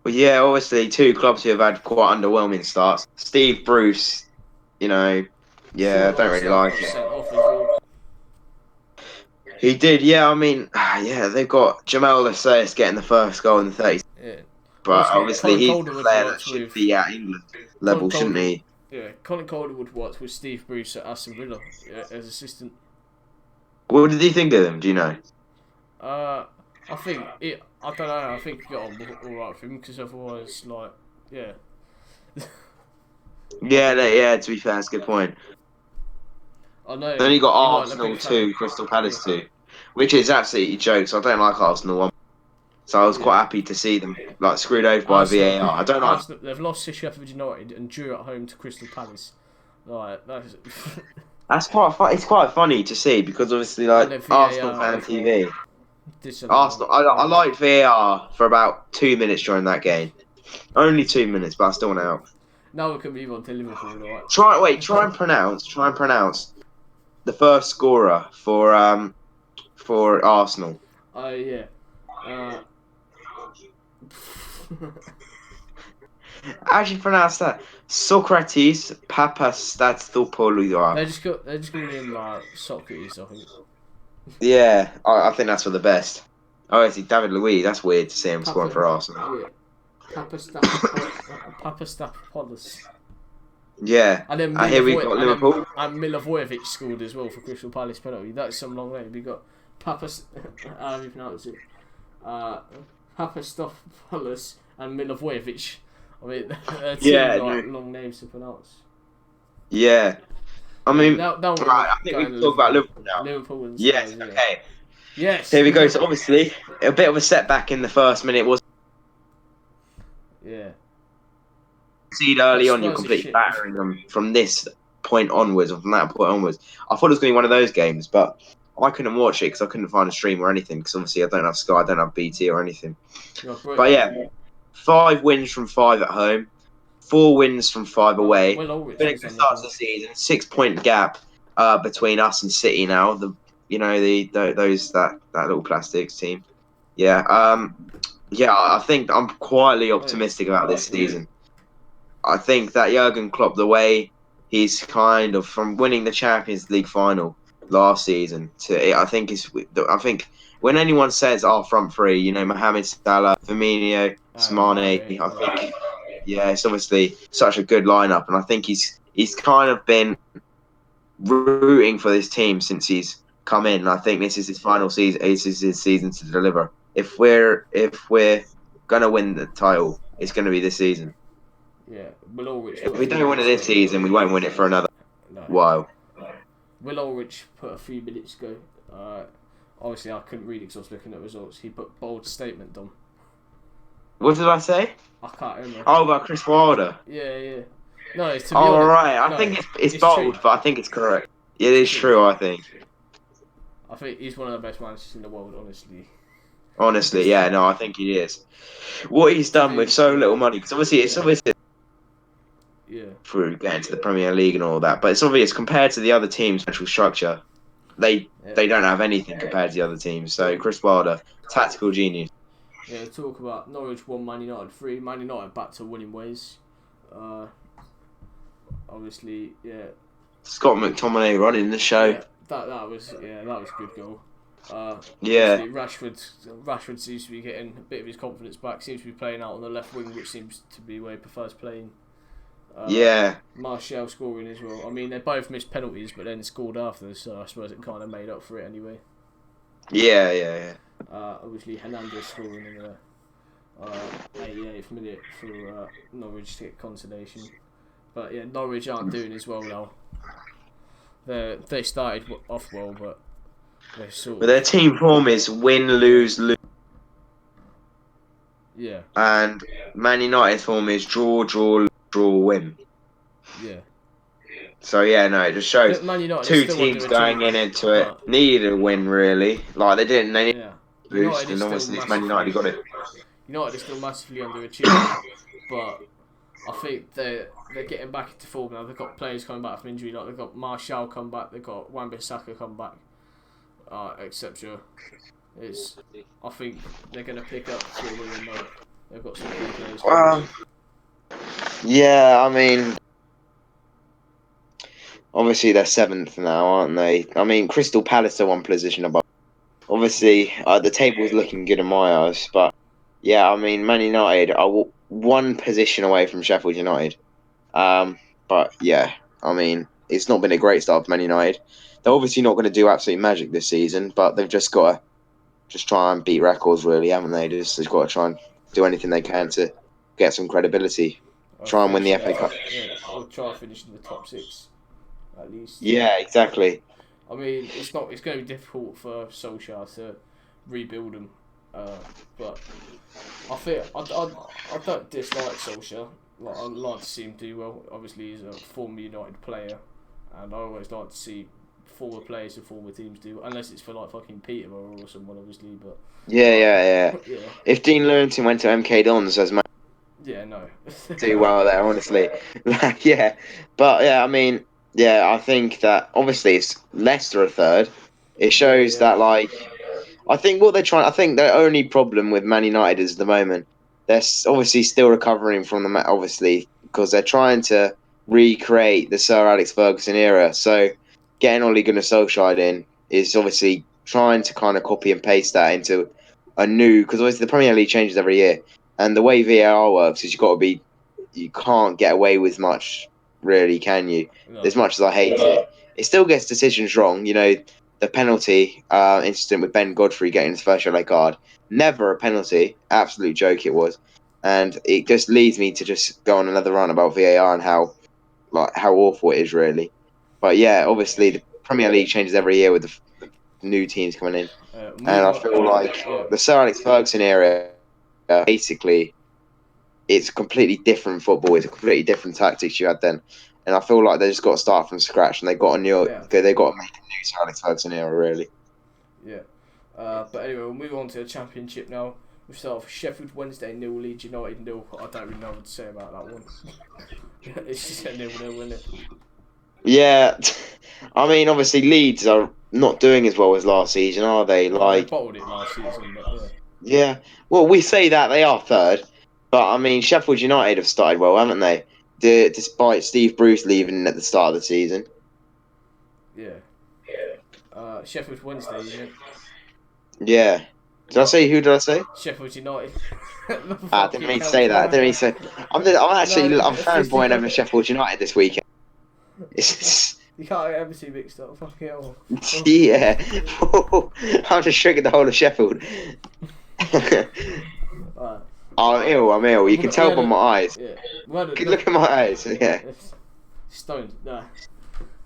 Well, yeah, obviously, 2 clubs who have had quite underwhelming starts. Steve Bruce, you know, I don't really like it. He did, yeah. I mean, they've got Jamal Lascelles getting the first goal in the 30s. Yeah. But obviously, he's the player that should be at England level, shouldn't he? Yeah, Colin Calderwood worked with Steve Bruce at Aston Villa as assistant. What did he think of him? Do you know? I think I don't know. I think he got on all right for him because otherwise, yeah. Yeah. To be fair, that's a good point. I know. Then you got Arsenal 2, Crystal Palace 2, which is absolutely jokes. I don't like Arsenal 1, so I was quite happy to see them screwed over by VAR. I don't like. They've lost to Sheffield United and drew at home to Crystal Palace. That's quite. It's quite funny to see because obviously, Arsenal fan TV. Arsenal. I liked VAR for about 2 minutes during that game. Only 2 minutes, but I still want out. Now we can move on to Liverpool, right? Try and pronounce the first scorer for Arsenal. Oh yeah. How do you pronounce that? Socrates Papastatopoulos. They're just going to name Socrates, I think. Yeah, I think that's for the best. Oh, I see David Luiz. That's weird to see him scoring for Arsenal. Yeah. Papastapopoulos. Yeah. And then here we got Liverpool. And Milivojevic scored as well for Crystal Palace penalty. That's some long name. We got how do you pronounce it? Papastapopoulos and Milivojevic. I mean, they're two long names to pronounce. Yeah. I mean, right, I think we can talk about Liverpool now. Liverpool and yes, okay. Yes. Here we go. So obviously, a bit of a setback in the first minute was Yeah. Seed early on, you're Spurs are completely shit. battering them from this point onwards, or from that point onwards. I thought it was going to be one of those games, but I couldn't watch it because I couldn't find a stream or anything. Because obviously I don't have Sky, I don't have BT or anything. But yeah, 5 wins from 5 at home, 4 wins from 5 away. Will Ulrich Been a was good on start to the season. 6-point gap between us and City now. That little plastics team. Yeah. I think I'm quietly optimistic about this season. I think that Jurgen Klopp, the way he's kind of from winning the Champions League final last season I think when anyone says our front three, Mohamed Salah, Firmino, Mane, I think it's obviously such a good lineup, and I think he's kind of been rooting for this team since he's come in. I think this is his final season. This is his season to deliver. If we're gonna win the title, it's gonna be this season. Yeah, Will Ulrich. If we don't win it this season, we won't win it for another while. Will Ulrich put a few minutes ago. Obviously, I couldn't read it because I was looking at results. He put bold statement on. What did I say? I can't remember. Oh, about Chris Wilder. Yeah. No, it's to be honest, honest. Right. I think it's bold, true. But I think it's correct. It is true, I think. I think he's one of the best managers in the world, honestly. Honestly, yeah, no, I think he is. What he's done with so little money, because obviously it's through getting to the Premier League and all that, but it's obvious compared to the other teams' actual structure, they don't have anything compared to the other teams. So Chris Wilder, tactical genius. Yeah, talk about Norwich 1, Man United 3. Man United back to winning ways. Obviously, yeah. Scott McTominay running the show. Yeah, that was a good goal. Yeah. Rashford seems to be getting a bit of his confidence back. Seems to be playing out on the left wing, which seems to be where he prefers playing. Martial scoring as well. I mean, they both missed penalties, but then scored after, so I suppose it kind of made up for it anyway. Yeah. Obviously, Hernandez scoring in the 88th minute for Norwich to get consolation. But yeah, Norwich aren't doing as well now. They started off well, but they're sort of... But their team form is win, lose, lose. Yeah. And Man United's form is draw, win. Yeah. So yeah, no, it just shows two teams going into it needed a win really. Like they didn't, they needed a boost, and obviously Man United got it. United is still massively underachieving, but I think they're getting back into form now. They've got players coming back from injury, like they've got Martial come back, they've got Wan-Bissaka come back, etc. I think they're going to pick up they've got some good players. Yeah, I mean, obviously they're 7th now, aren't they? I mean, Crystal Palace are one position above. Obviously, the table's looking good in my eyes, but yeah, I mean, Man United are one position away from Sheffield United. But yeah, I mean, it's not been a great start for Man United. They're obviously not going to do absolute magic this season, but they've just got to try and beat records, really, haven't they? They've got to try and do anything they can to get some credibility. Try and win the FA Cup. Yeah, or try and finish in the top 6, at least. Yeah, exactly. I mean, it's going to be difficult for Solskjaer to rebuild them, but I don't dislike Solskjaer. Like, I'd like to see him do well. Obviously, he's a former United player, and I always like to see former players and former teams do, unless it's for like fucking Peterborough or someone, obviously. But yeah. If Dean Lewington went to MK Dons as man. Yeah, no. Do well there, honestly. Yeah, but yeah, I mean, yeah, I think that obviously it's Leicester a third. It shows that like, I think their only problem with Man United is at the moment they're obviously still recovering from obviously because they're trying to recreate the Sir Alex Ferguson era. So getting Ole Gunnar Solskjaer in is obviously trying to kind of copy and paste that into a new, because obviously the Premier League changes every year. And the way VAR works is you can't get away with much, really, can you? No. As much as I hate it. It still gets decisions wrong. You know, the penalty incident with Ben Godfrey getting his first yellow card, never a penalty. Absolute joke it was. And it just leads me to just go on another run about VAR and how awful it is, really. But yeah, obviously the Premier League changes every year with the new teams coming in. And I feel like the Sir Alex Ferguson era, basically, it's completely different football. It's a completely different tactics you had then, and I feel like they just got to start from scratch, and they got to make a new Sir Alex Ferguson era, really. Yeah. But anyway, we'll move on to the Championship now. We start off Sheffield Wednesday 0, Leeds United 0. I don't really know what to say about that one. It's just a 0-0, isn't it? Yeah, I mean, obviously Leeds are not doing as well as last season, are they? Well, Like, they bottled it last season, but yeah. yeah. Well, we say that they are third, but I mean, Sheffield United have started well, haven't they? Despite Steve Bruce leaving at the start of the season. Yeah. Sheffield Wednesday, you meant? Yeah. Did I say who? Did I say? Sheffield United. I didn't mean to say that. I didn't mean to say. I'm fanboying over Sheffield United this weekend. It's You can't get everything mixed up. Fucking hell. yeah. I'm just triggered the whole of Sheffield. Right. I'm ill. You can tell by my eyes. Yeah. Look at my eyes. Yeah. Stoned. Nah.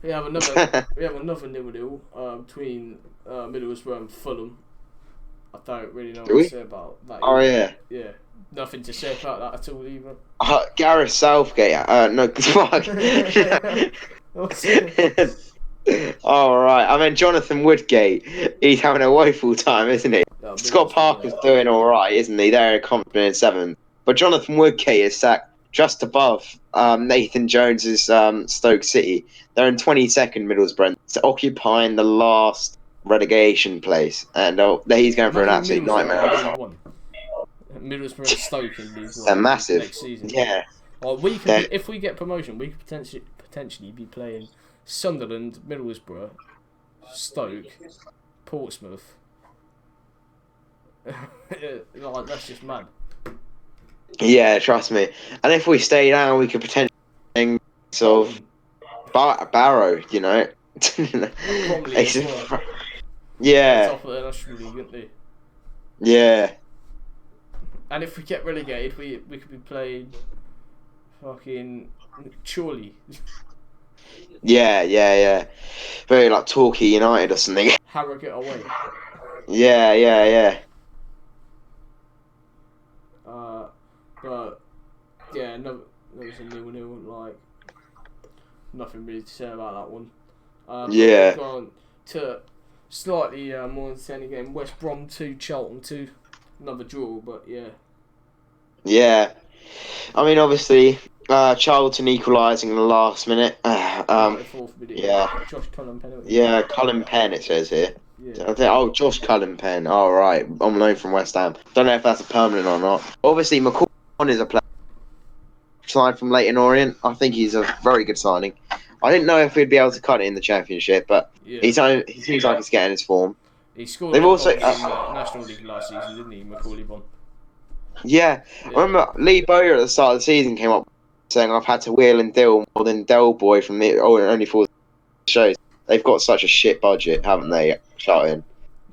We have another 0-0 between Middlesbrough and Fulham. I don't really know what to say about that. Oh yeah. Yeah. Nothing to say about that at all either. Gareth Southgate. No, fuck. Oh right. I mean Jonathan Woodgate. He's having a woeful time, isn't he? No, Scott Parker's doing all right, isn't he? They're confident in 7th, but Jonathan Woodgate is sacked just above Nathan Jones's Stoke City. They're in 22nd, Middlesbrough, occupying the last relegation place, and he's going for an absolute nightmare. Middlesbrough and Stoke in League One. They're massive. Next season. Yeah. Well, if we get promotion, we could potentially be playing Sunderland, Middlesbrough, Stoke, Portsmouth. Like, that's just mad. Yeah, trust me. And if we stay down, we could potentially sort of Barrow, you know. Yeah. Top of the National League, wouldn't they? Yeah. And if we get relegated, we could be playing fucking Chorley. Yeah. Very like Torquay United or something. Harrogate away. Yeah. But yeah, no, there was a 0-0. Like, nothing really to say about that one. Yeah. We've gone to slightly more entertaining game. West Brom 2, Charlton 2. Another draw, but yeah. Yeah. I mean, obviously, Charlton equalising in the last minute. 4th minute. Yeah. Josh Cullen penalty. Yeah, Cullen Penn, it says here. Yeah. Josh Cullen Penn. All right. On loan from West Ham. Don't know if that's a permanent or not. Obviously, McCall is a player signed from Leyton Orient. I think he's a very good signing. I didn't know if we'd be able to cut it in the Championship, but he seems like he's getting his form. He scored They've also in the National League last season, didn't he, Macaulay Bonne? Yeah. I remember Lee Bowyer at the start of the season came up saying, I've had to wheel and deal more than Del Boy from the only 4 shows. They've got such a shit budget, haven't they, Charlton?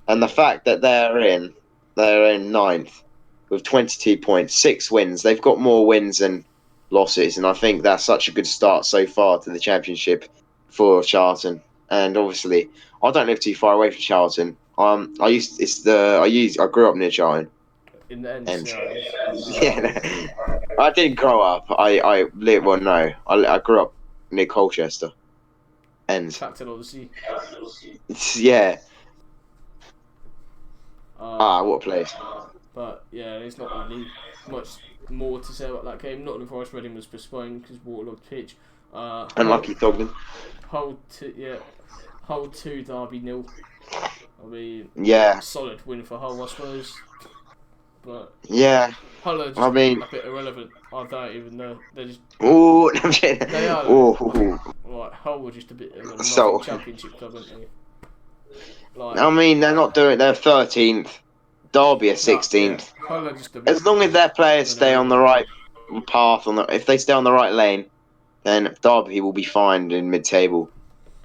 And the fact that they're in 9th with 22 points, 6 wins. They've got more wins than losses, and I think that's such a good start so far to the Championship for Charlton. And obviously, I don't live too far away from Charlton. I grew up near Charlton. In the end. Yeah, I didn't grow up. I grew up near Colchester. Ends. Clacton, obviously. Yeah. What a place. But yeah, there's not really much more to say about that game. Nottingham Forest Reading was postponed because waterlogged pitch. Unlucky Thogden. Hull 2 Derby 0. I mean, yeah, solid win for Hull, I suppose. But yeah, Hull are just a bit irrelevant. I don't even know. They're just. Ooh, they are. Like Hull were just a bit of a Championship club, aren't they? Like, I mean, they're not doing. They're 13th. Derby are 16th. As long as their players stay on the right path, if they stay on the right lane, then Derby will be fine in mid-table.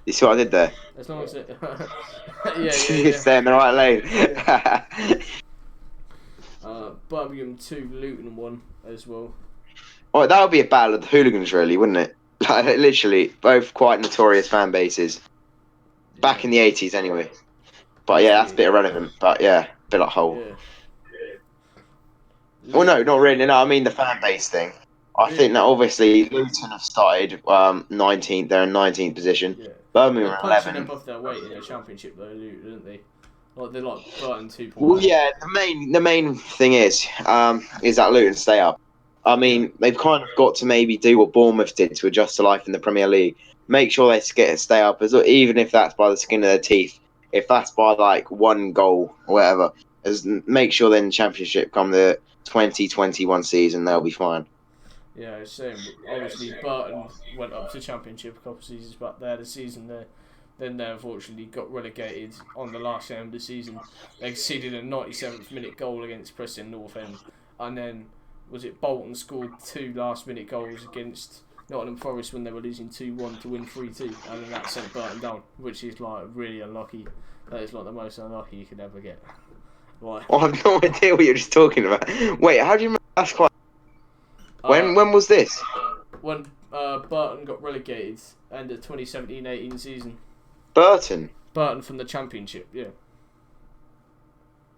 You see what I did there? As long as it, stay in the right lane. Birmingham 2, Luton 1 as well. Oh, that would be a battle of the hooligans, really, wouldn't it? Like, literally, both quite notorious fan bases. Back in the 80s, anyway. But yeah, that's a bit irrelevant. But yeah, a bit like Hull. Well, no, not really. No, I mean the fan base thing. I think that obviously Luton have started 19th. They're in 19th position. Yeah. Birmingham They're are punching 11th. above their weight in the Championship though, aren't they? Like they're like Burton 2.0. Well, yeah. The main thing is that Luton stay up. I mean, they've kind of got to maybe do what Bournemouth did to adjust to life in the Premier League. Make sure they stay up, even if that's by the skin of their teeth. If that's by like one goal or whatever, make sure then the Championship come the 2021 season, they'll be fine. Yeah, same. Obviously, Burton went up to Championship a couple of seasons back there. The season there, then they unfortunately got relegated on the last game of the season. They conceded a 97th minute goal against Preston North End, and then was it Bolton scored 2 last-minute goals against Nottingham Forest when they were losing 2-1 to win 3-2, and then that sent Burton down, which is like really unlucky. That is like the most unlucky you could ever get. Like, I have no idea what you're just talking about. Wait, how do you remember? That's quite. When was this? When Burton got relegated end of 2017-18 season. Burton from the Championship, yeah.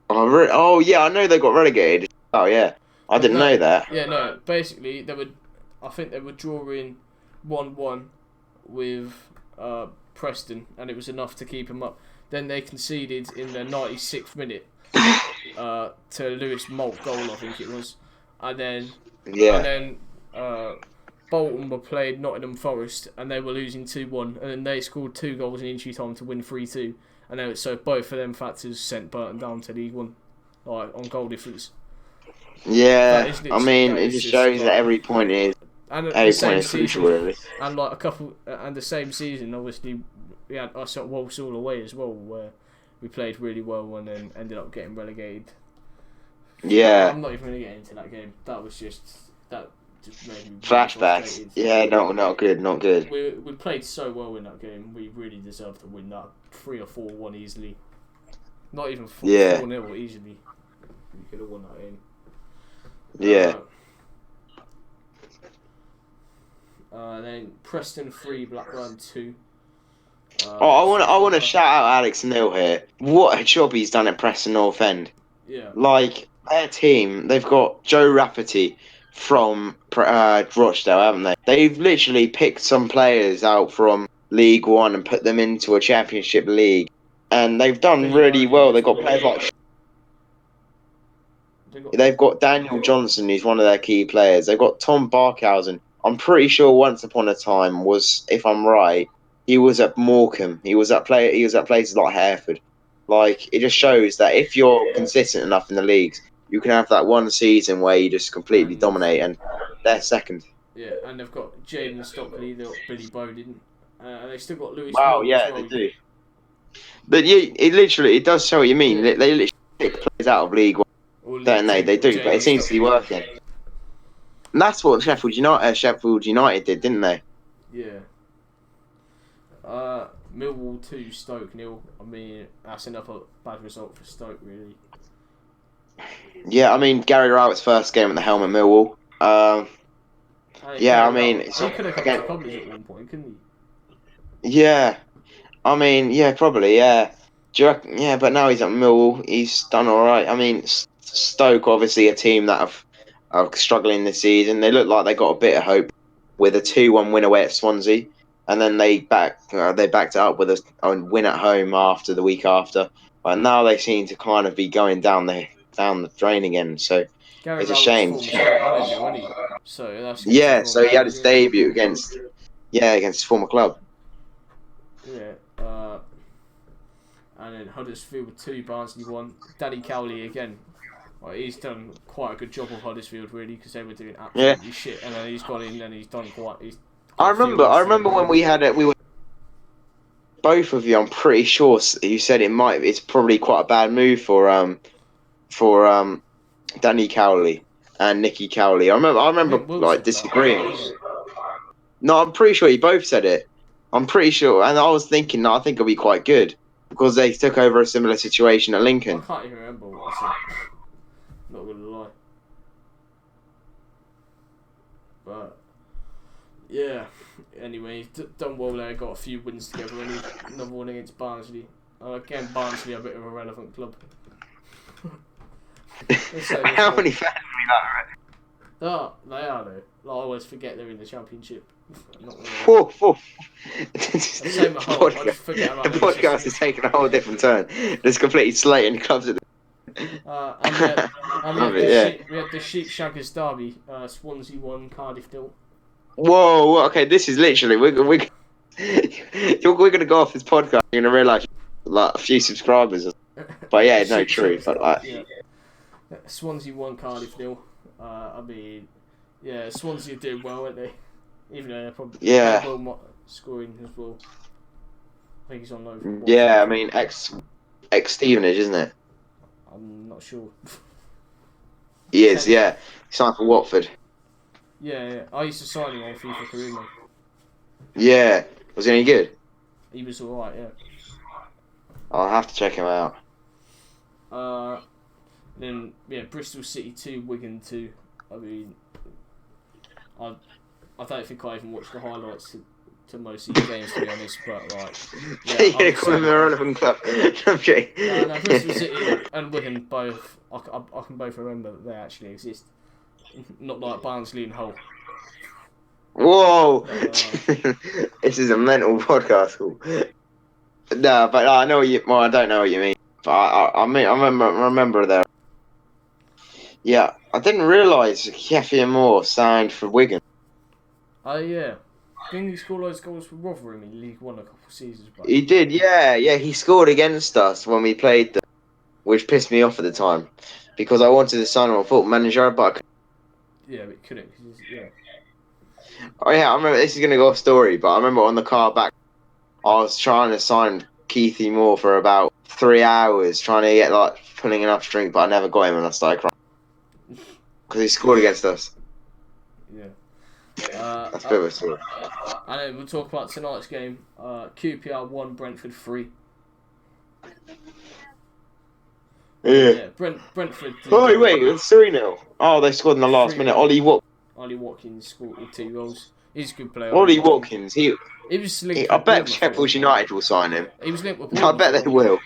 Oh yeah, I know they got relegated. Oh yeah, I didn't know that. Yeah, no. Basically, I think they were drawing 1-1 with Preston, and it was enough to keep them up. Then they conceded in the 96th minute to Lewis Malt goal, I think it was, and then Bolton were playing Nottingham Forest, and they were losing 2-1, and then they scored 2 goals in injury time to win 3-2, and then so both of them factors sent Burton down to League One, like on goal difference. Yeah, I mean it just shows that every point is. And every point is crucial, really. And like the same season, obviously, we had us at Walsall away as well, where we played really well and then ended up getting relegated. Yeah. I'm not even going to get into that game. That just made me flashbacks. Really yeah, not good. We played so well in that game. We really deserved to win that 3 or 4-1 easily. Not even 4-0 easily. We could have won that game. Yeah. Then Preston 3, Blackburn 2. I want to shout out Alex Neil here. What a job he's done at Preston North End. Yeah. Like their team, they've got Joe Rafferty from Rochdale, haven't they? They've literally picked some players out from League One and put them into a Championship league, and they've done really well. They've got players like. They've got Daniel Johnson, who's one of their key players. They've got Tom Barkhausen. I'm pretty sure once upon a time if I'm right, he was at Morecambe. He was at places like Hereford. Like, it just shows that if you're consistent enough in the leagues, you can have that one season where you just completely dominate, and they're second. Yeah, and they've got Jaden Stockley, they've got Billy Bowden, and they've still got Lewis. Wow, yeah, they do. But yeah, it does show what you mean. They literally pick players out of League One, don't they? They do, but it seems to be working. And that's what Sheffield United did, didn't they? Yeah. Millwall 2, Stoke 0. I mean, that's another bad result for Stoke, really. Yeah, I mean, Gary Rowett's first game at the helm at Millwall. Yeah, I mean... He could have come to Cobblers at one point, couldn't he? Yeah. I mean, yeah, probably, yeah. Yeah, but now he's at Millwall. He's done all right. I mean, Stoke, obviously, a team that are struggling this season. They look like they got a bit of hope with a 2-1 win away at Swansea. And then they backed it up with a win at home after the week after. But now they seem to kind of be going down the drain again. So it's a shame. So he had his debut against his former club. Yeah. And then Huddersfield 2, Barnsley 1. Danny Cowley again. Well, he's done quite a good job of Huddersfield, really, because they were doing absolutely shit. And then he's gone in and he's done quite. I remember when we had it. We were both of you. I'm pretty sure you said it's probably quite a bad move for Danny Cowley and Nicky Cowley. I remember like disagreeing. No, I'm pretty sure you both said it. I'm pretty sure, and I was thinking, no, I think it'll be quite good because they took over a similar situation at Lincoln. I can't even remember what I said. Not gonna lie, but. Yeah, anyway, done well there, got a few wins together, and another one against Barnsley. Again, Barnsley are a bit of a relevant club. How many fans do Oh, they are though. I always forget they're in the Championship. Not really. The podcast is taking a whole different turn. There's completely slating clubs at and we had the Sheep Shaggers derby. Swansea won, Cardiff nil. Whoa, okay, this is literally we're gonna go off this podcast. You're gonna realise like a few subscribers. But yeah, no, true. But Swansea won, Cardiff nil. Swansea did well, weren't they? Even though they're probably scoring as well. I think he's on loan. Yeah, I mean ex Stevenage, isn't it? I'm not sure. He is, yeah. He signed for Watford. Yeah. I used to sign him on FIFA Career. Yeah. Was he any good? He was alright, yeah. I'll have to check him out. Then Bristol City 2, Wigan 2. I mean, I don't think I even watched the highlights to most of the games, to be honest. But like, call him a relevant club. Okay. No, Bristol City and Wigan both. I can both remember that they actually exist. Not like Barnsley and Hull. Whoa! This is a mental podcast. No, but I know what you. Well, I don't know what you mean. But I remember there. Yeah, I didn't realise Kefir Moore signed for Wigan. Oh yeah, didn't he score loads of goals for Rotherham in League One a couple of seasons back? He did, yeah. He scored against us when we played them, which pissed me off at the time because I wanted to sign him on Football Manager, but but couldn't. Yeah. Oh yeah, I remember. This is gonna go off story, but I remember on the car back, I was trying to sign Keithy Moore for about 3 hours, trying to get pulling enough string, but I never got him, and I started crying because he scored against us. Yeah. That's a bit of a story. And then we'll talk about tonight's game. QPR 1, Brentford 3. Yeah. Brentford. Oh wait, it's 3-0. Oh, they scored in the last minute. Ollie Watkins scored with 2 goals. He's a good player. Ollie Watkins, he was linked. I bet Sheffield United will sign him. He was linked with. I bet they will.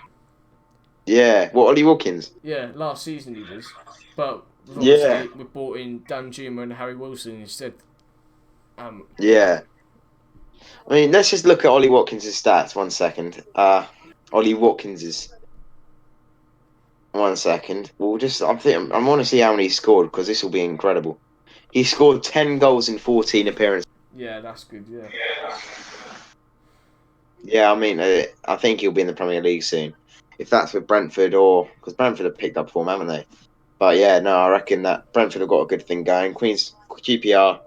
Yeah, Ollie Watkins? Yeah, last season he was, but we brought in Dan Juma and Harry Wilson instead. Yeah. I mean, let's just look at Ollie Watkins' stats. 1 second. Ollie Watkins' 1 second. I want to see how many he scored because this will be incredible. He scored 10 goals in 14 appearances. Yeah, that's good. Yeah. Yeah, I mean, I think he'll be in the Premier League soon. If that's with Brentford because Brentford have picked up form, haven't they? But yeah, no, I reckon that Brentford have got a good thing going. QPR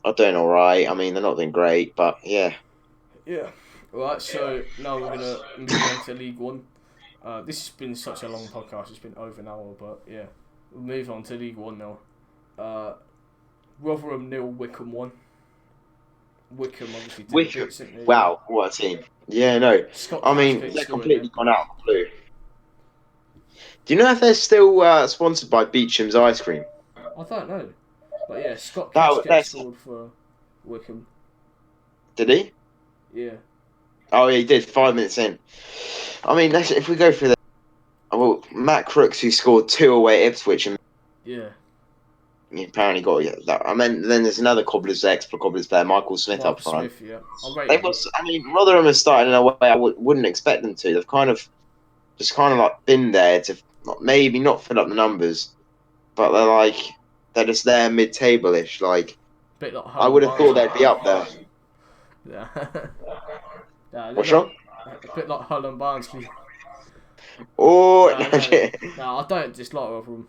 are doing all right. I mean, they're not doing great, but yeah. Yeah. Right, so now we're going to move on to League One. This has been such a long podcast. It's been over an hour, but yeah. We'll move on to League One now. Rotherham 0, Wycombe 1. Wycombe obviously. Wow, what a team. Yeah, no. I mean, they're completely gone out of the blue. Do you know if they're still sponsored by Beecham's Ice Cream? I don't know. But yeah, Scott Casket scored for Wycombe. Did he? Yeah. Oh, yeah, he did. 5 minutes in. I mean, if we go through that. Well, Matt Crooks, who scored 2 away at Ipswich. Yeah. He apparently got that. I mean, then there's another Cobblers player, Michael Smith up front. Rotherham has started in a way I wouldn't expect them to. They've kind of been there to maybe not fill up the numbers, but they're just there mid-table-ish. Bit like I would have thought they'd be up there. Yeah. What's wrong? A bit like Hull and Barnsley. Oh, no, I don't dislike Rotherham.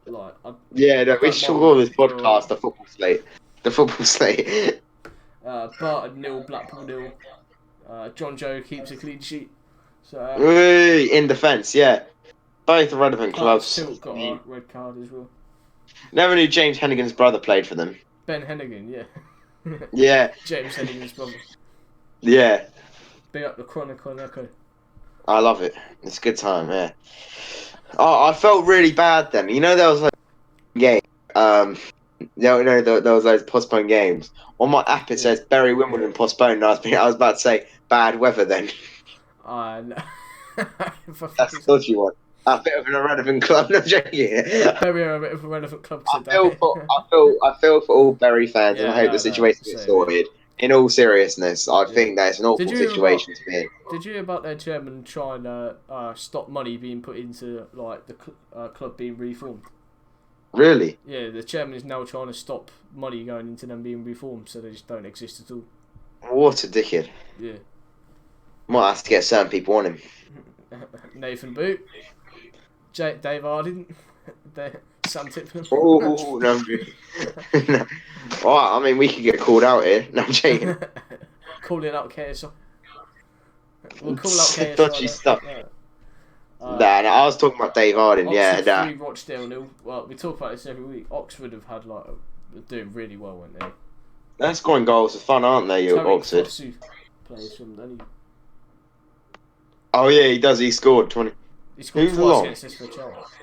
We should call this podcast the football slate. The football slate. Barton 0, Blackpool 0. John Joe keeps a clean sheet. So in defence, yeah. Both relevant clubs. Still got a red card as well. Never knew James Hennigan's brother played for them. Ben Hennigan, yeah. Yeah. James Hennigan's brother. Yeah. Big up the Chronicle Echo. I love it. It's a good time, yeah. Oh, I felt really bad then. You know, there was a game. There was those postponed games. On my app, it says Bury Wimbledon postponed. I was about to say bad weather then. No. That's the dodgy one. A bit of an irrelevant club. No, I'm joking. Very a bit of a relevant club today. I feel for all Bury fans, and I hope the situation gets same, sorted. In all seriousness, I think that's an awful situation to be in. Did you hear about their chairman trying to stop money being put into like the club being reformed? Really? Yeah, the chairman is now trying to stop money going into them being reformed, so they just don't exist at all. What a dickhead. Yeah. Might have to get certain people on him. Nathan Boot, Dave Harding, Sam Tipton. Oh, no, I'm joking. No. Alright, I mean, we could get called out here. No, I'm joking. Calling out KSI. We'll call out KSI. Dodgy stuff. I was talking about Dave Harding. Oxford Yeah, 3, Rochdale 0. Well, we talk about this every week. Oxford have had doing really well, weren't they? they're scoring goals for fun, aren't they, you Oxford? Fosu plays from then. Oh yeah, he does. He scored 20. He scored twice against us for Chelsea.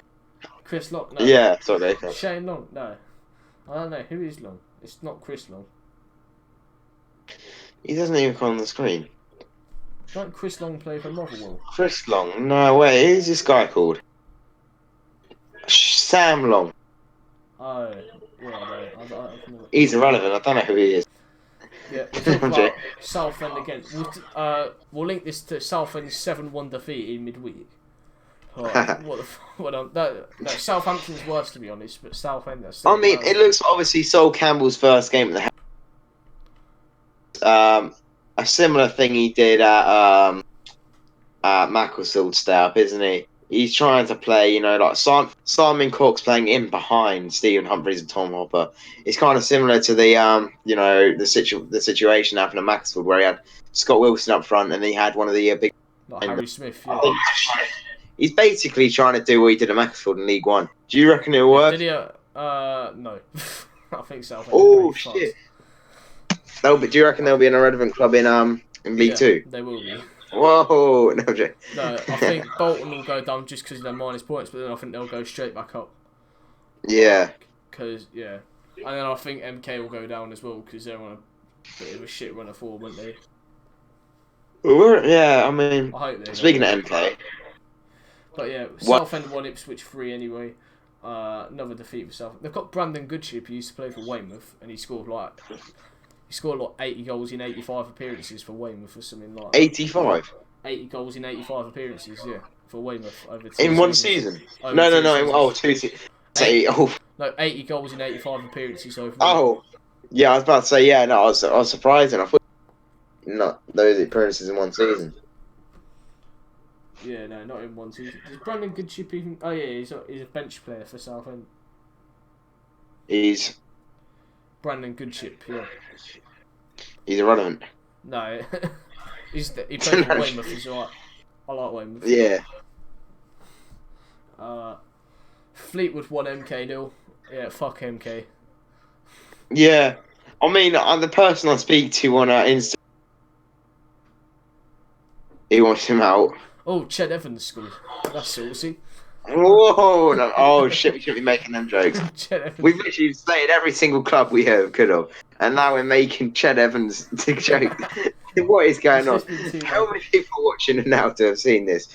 Chris Long? No. Yeah, sorry. Shane Long? No. I don't know. Who is Long? It's not Chris Long. He doesn't even come on the screen. Don't Chris Long play for Motherwell? Chris Long? No way. Who's this guy called? Sam Long. Oh, yeah, I know. He's irrelevant. I don't know who he is. Yeah, we'll talk about Southend again. We'll link this to Southend's 7-1 defeat in midweek. No, Southampton's worse, to be honest, but Southend... I mean, it looks obviously Sol Campbell's first game at the a similar thing he did at Macclesfield Step, isn't he? He's trying to play, like Simon Cox playing in behind Stephen Humphries and Tom Hopper. It's kind of similar to the the situation happened at Macclesfield where he had Scott Wilson up front and he had one of the big... Like Harry Smith, yeah. He's basically trying to do what he did at Macclesfield in League One. Do you reckon it'll work? Did he? No. I think so. Oh, shit. Do you reckon there'll be an irrelevant club in League Two? They will be. Whoa, no, I think Bolton will go down just because of their minus points, but then I think they'll go straight back up. Yeah. And then I think MK will go down as well because they're on a bit of a shit run of form, won't they? I mean, I hope they. Speaking of MK. But yeah, Southend won Ipswich 3 anyway. Another defeat for Southend. They've got Brandon Goodship, who used to play for Weymouth, and he scored 80 goals in 85 appearances for Weymouth or something like that. 85? 80 goals in 85 appearances, yeah, for Weymouth over 2 in one season? No, 2 seasons. 80 goals in 85 appearances over. Oh, yeah, I was about to say, I was surprised, and I thought not those appearances in one season. Yeah, no, not in one season. Does Brandon Goodship even... Oh yeah, he's a bench player for Southend. He's... Brandon Goodship, yeah. He's irrelevant. No, he played for Weymouth, he's alright. I like Weymouth. Yeah. Fleetwood won MK 0. Yeah, fuck MK. Yeah. I mean, the person I speak to on Instagram, he wants him out. Oh, Ched Evans scored. That's saucy. Whoa! No. Oh shit! We shouldn't be making them jokes. We've literally stated every single club we could have, and now we're making Ched Evans the joke. What is going on? How many people watching are now to have seen this?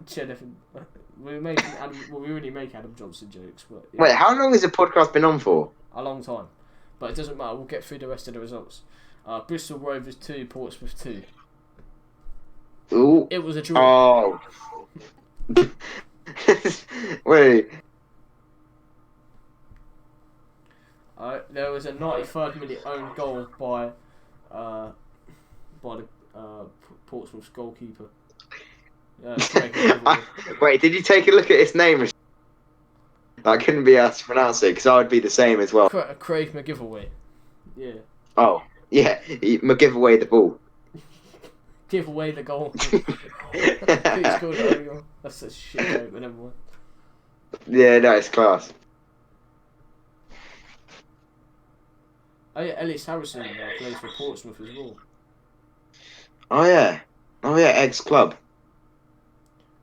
Ched Evans. We already make Adam Johnson jokes, but yeah. Wait, how long has the podcast been on for? A long time, but it doesn't matter. We'll get through the rest of the results. Bristol Rovers 2, Portsmouth 2. Ooh. It was a draw. Oh. Wait. There was a 93rd minute own goal by the Portsmouth's goalkeeper. Wait, did you take a look at his name? I couldn't be asked to pronounce it because I would be the same as well. Craig McGiveaway. Yeah. Oh, yeah. McGiveaway the ball. Give away the goal. That's a shit joke, but never mind. Yeah, no, it's class. Oh yeah, Ellis Harrison plays for Portsmouth as well. Oh yeah, ex-club.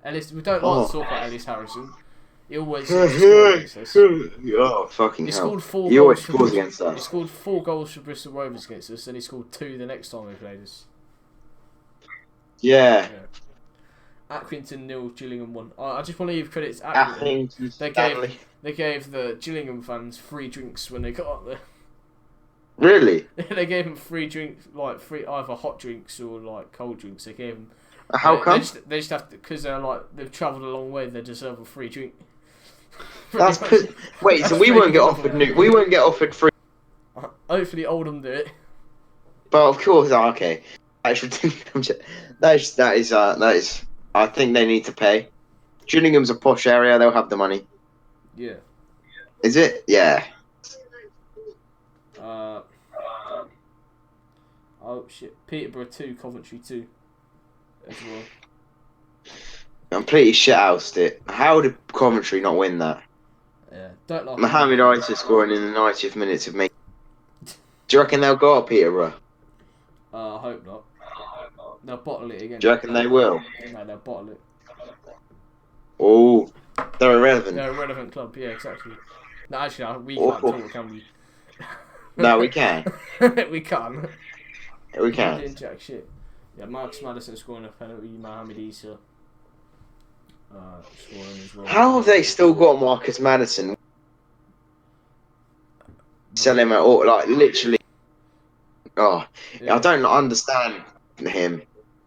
Ellis, we don't like to talk about Ellis Harrison. He always scores. Oh fucking hell! Scored 4 he always scores against us. He scored 4 goals for Bristol Rovers against us, and he scored 2 the next time we played us. Yeah. Accrington 0, Gillingham 1. I just want to give credit to Accrington. Accrington Stanley. They gave the Gillingham fans free drinks when they got up there. Really? They gave them free drinks, like free either hot drinks or like cold drinks. They gave them. How come? They just have to, because they've travelled a long way. They deserve a free drink. That's wait. So we won't get offered we won't get offered free. Hopefully Oldham do it. But of course, okay. That is. I think they need to pay. Gillingham's a posh area. They'll have the money. Yeah. Is it? Yeah. Oh shit! Peterborough 2, Coventry 2, as well. Completely shithoused it. How did Coventry not win that? Yeah, don't like. Mohamed Isa scoring in the 90th minutes of me. Do you reckon they'll go up Peterborough? I hope not. They'll bottle it again. Do you reckon they will? No, they'll bottle it. Oh, they're irrelevant. They're a relevant club, yeah, exactly. No, actually, we can't talk, can we? No, we can. We can't. We can. Doing jack shit. Yeah, Marcus Maddison scoring a penalty, Mohamed Isa scoring as well. How have they still got Marcus Maddison? Sell him at all, like literally. Oh, yeah. I don't understand him.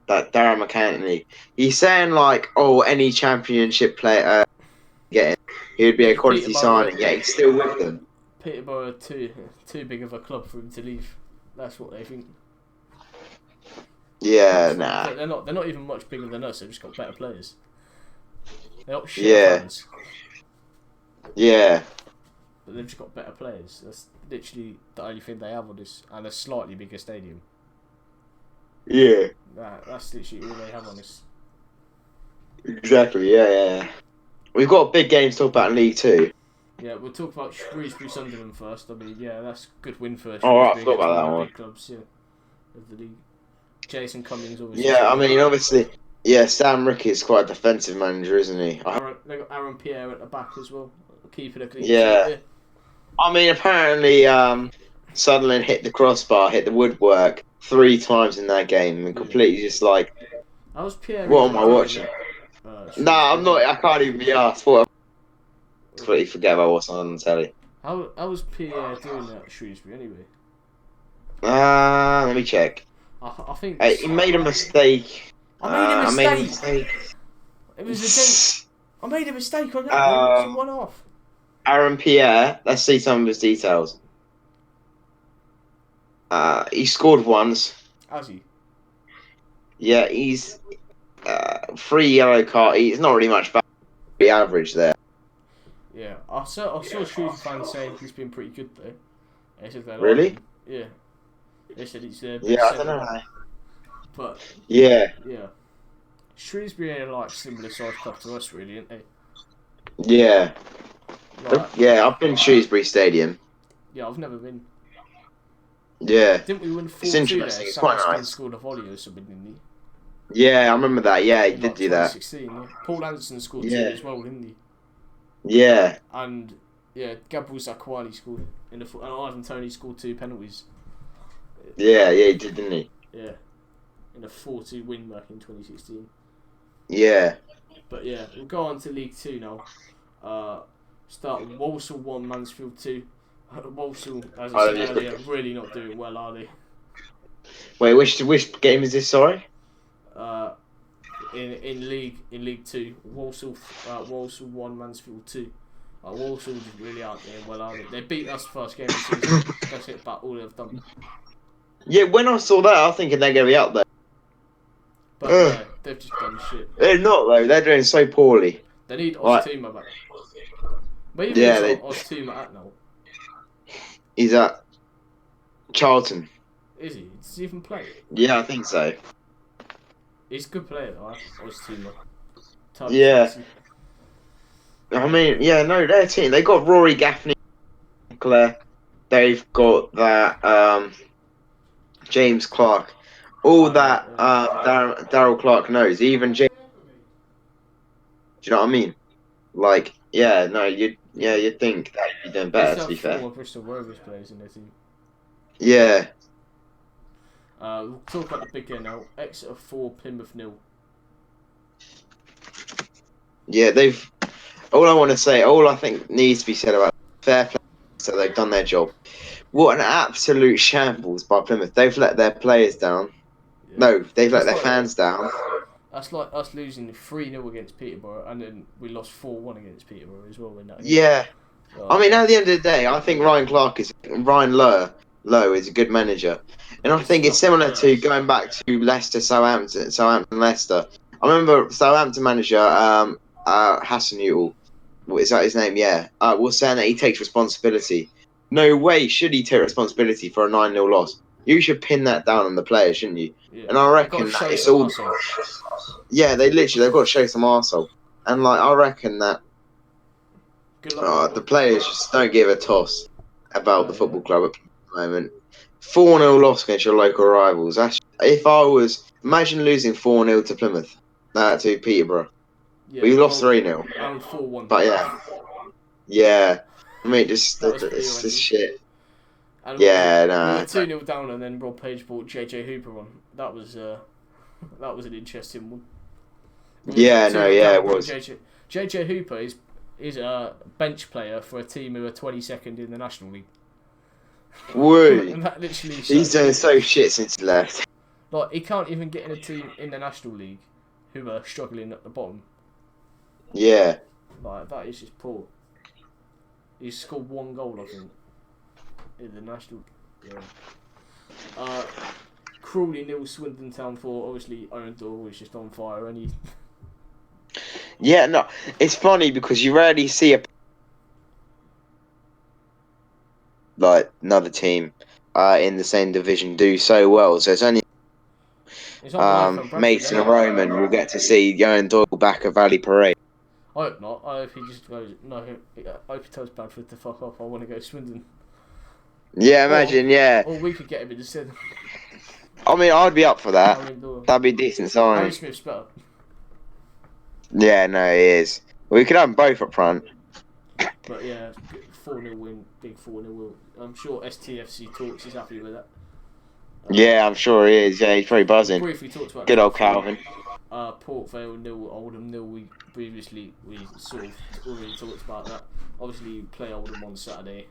That Darren McCantley. He's saying like, oh, any championship player get him, he would be a quality signing. Yeah, he's still with them. Peterborough too big of a club for him to leave. That's what they think. Yeah, nah. They're not even much bigger than us. They've just got better players. They're not shit fans. Yeah. But they've just got better players. That's literally the only thing they have on this, and a slightly bigger stadium. Yeah. That's literally all they have on this. Exactly. Yeah. We've got big games to talk about in League 2. Yeah, we'll talk about Shrewsbury Sunderland first. I mean, yeah, that's a good win for Shrewsbury. Oh, right, I forgot about that one. Big clubs, of the league. Jason Cummings, obviously. Yeah, I mean, obviously, yeah, Sam Rickett's quite a defensive manager, isn't he? They got Aaron Pierre at the back as well, keeping a clean sheet. Yeah. I mean, apparently, Sunderland hit the crossbar, hit the woodwork 3 times in that game, and completely just like, how's Pierre? What am I watching? I'm not. I can't even be asked. I completely forget about what's on the telly. How was Pierre doing at Shrewsbury anyway? Let me check. I think he made a mistake. I made a mistake. It was I made a mistake on that one. It was a one-off. Aaron Pierre. Let's see some of his details. He scored once. Has he? Yeah, he's 3 yellow card. He's not really much better. The average there. Yeah, I saw Shrewsbury fans saying he's been pretty good though. They said they really? Like him. Yeah. They said he's there. Yeah, I don't know. But yeah. Shrewsbury are like similar size club to us, really, aren't they? Yeah. Yeah, I've been to Shrewsbury Stadium. Yeah, I've never been. Yeah. Didn't we win 4-2 it's interesting. It's quite nice. Scored a volley or something, didn't he? Yeah, I remember that. Yeah, he did do that. 2016, yeah. Paul Anderson scored 2 as well, didn't he? Yeah. And Gabriel Zakwani scored and Ivan Toney scored 2 penalties. Yeah, he did, didn't he? Yeah. In a 4-2 win back in 2016. Yeah. But yeah, we'll go on to League 2 now. Start with Walsall 1, Mansfield 2. Walsall, as I said earlier, really not doing well, are they? Wait, which game is this? Sorry. In League 2, Walsall 1, Mansfield 2. Walsall really aren't doing well, are they? They beat us first game of the season. That's it, about all they've done. Yeah, when I saw that, I was thinking they're going to be up there. But they've just done shit. They're not though. They're doing so poorly. They need Oztuma back. Maybe Oztuma at now. He's at Charlton. Is he? Does he even play? Yeah, I think so. He's a good player though, Oztuma. Yeah. I mean, their team. They got Rory Gaffney, Claire. They've got that James Clark. All that Daryl Clark knows. Even James. Do you know what I mean? Like, you'd think that you'd be doing better. To be fair. 4 Bristol Rovers players in their team. Yeah. We'll talk about the big game now. Exeter 4, Plymouth 0. Yeah, they've. All I want to say, all I think needs to be said about fair play, so they've done their job. What an absolute shambles by Plymouth. They've let their players down. Yeah. No, they've let That's their like, fans down. That's like us losing 3-0 against Peterborough, and then we lost 4-1 against Peterborough as well in that game. Yeah. Oh, I mean, at the end of the day, I think Ryan Lowe is a good manager, and I think it's similar to going back to Southampton, Leicester. I remember Southampton manager Hasenhuttl. What is that his name? Yeah, was saying that he takes responsibility. No way should he take responsibility for a 9-0 loss. You should pin that down on the players, shouldn't you? yeah. And I reckon that it's all. Yeah, they've got to show some arsehole. And like I reckon that the players just don't give a toss about the football club at the moment. 4-0 loss against your local rivals. Imagine losing 4-0 to Plymouth, to Peterborough. Yeah, we lost 3-0. And 4-1. But yeah. I mean, it's just shit. And yeah, we no. were 2-0 down, and then Rob Page brought JJ Hooper on. That was an interesting one. It was. JJ Hooper is a bench player for a team who are 22nd in the National League. Woo! And that literally he's doing so shit since he left. Like, he can't even get in a team in the National League who are struggling at the bottom. Yeah. Like, that is just poor. He's scored 1 goal, I think, in the National League. Yeah. Crawley 0, Swindon Town 4. Obviously, Owen Doyle is just on fire, and he... Yeah, no, it's funny because you rarely see another team in the same division do so well. So it's only Mason and Roman will get to see Owen Doyle back at Valley Parade. I hope not. I hope he just goes, no, I hope he tells Bradford to fuck off. I want to go to Swindon. Yeah, imagine, yeah. Or we could get him instead. I mean, I'd be up for that. That'd be a decent sign. Harry Smith's better. Yeah, no, he is. We could have them both up front. But yeah, 4-0 win, big 4-0 win. I'm sure STFC Talks is happy with that. Yeah, I'm sure he is. Yeah, he's probably buzzing. Briefly talked about good old Calvin. Port Vale 0, Oldham 0. We sort of already talked about that. Obviously, you play Oldham on Saturday.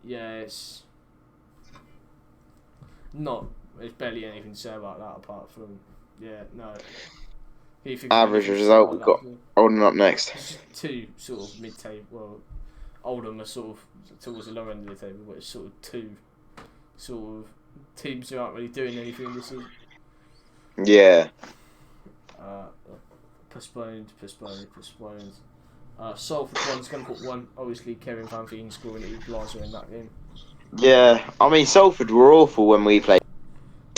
It's not. There's barely anything to say about that apart from average result. We've got Oldham up next. 2 sort of mid-table. Well, Oldham are sort of towards the lower end of the table, but it's sort of 2 sort of teams who aren't really doing anything this season. Yeah. Postponed. Salford 1's going to put 1. Obviously, Kevin Van Veen scoring an equaliser in that game. Yeah, I mean, Salford were awful when we played.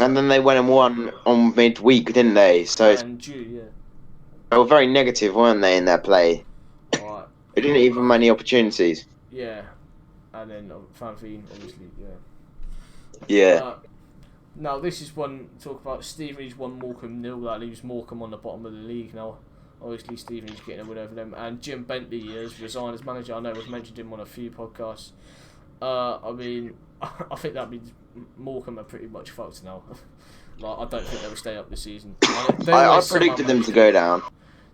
And then they went and won on midweek, didn't they? So they were very negative, weren't they, in their play? Right. They didn't even have many opportunities. Yeah. And then Van Veen, obviously, Yeah. Now, this is one to talk about. Stevenage 1, Morecambe 0. That leaves Morecambe on the bottom of the league now. Obviously, Stevenage getting a win over them. And Jim Bentley has resigned as manager. I know we've mentioned him on a few podcasts. I mean, I think that means Morecambe are pretty much fucked now. Like, I don't think they will stay up this season. I predicted them to go down.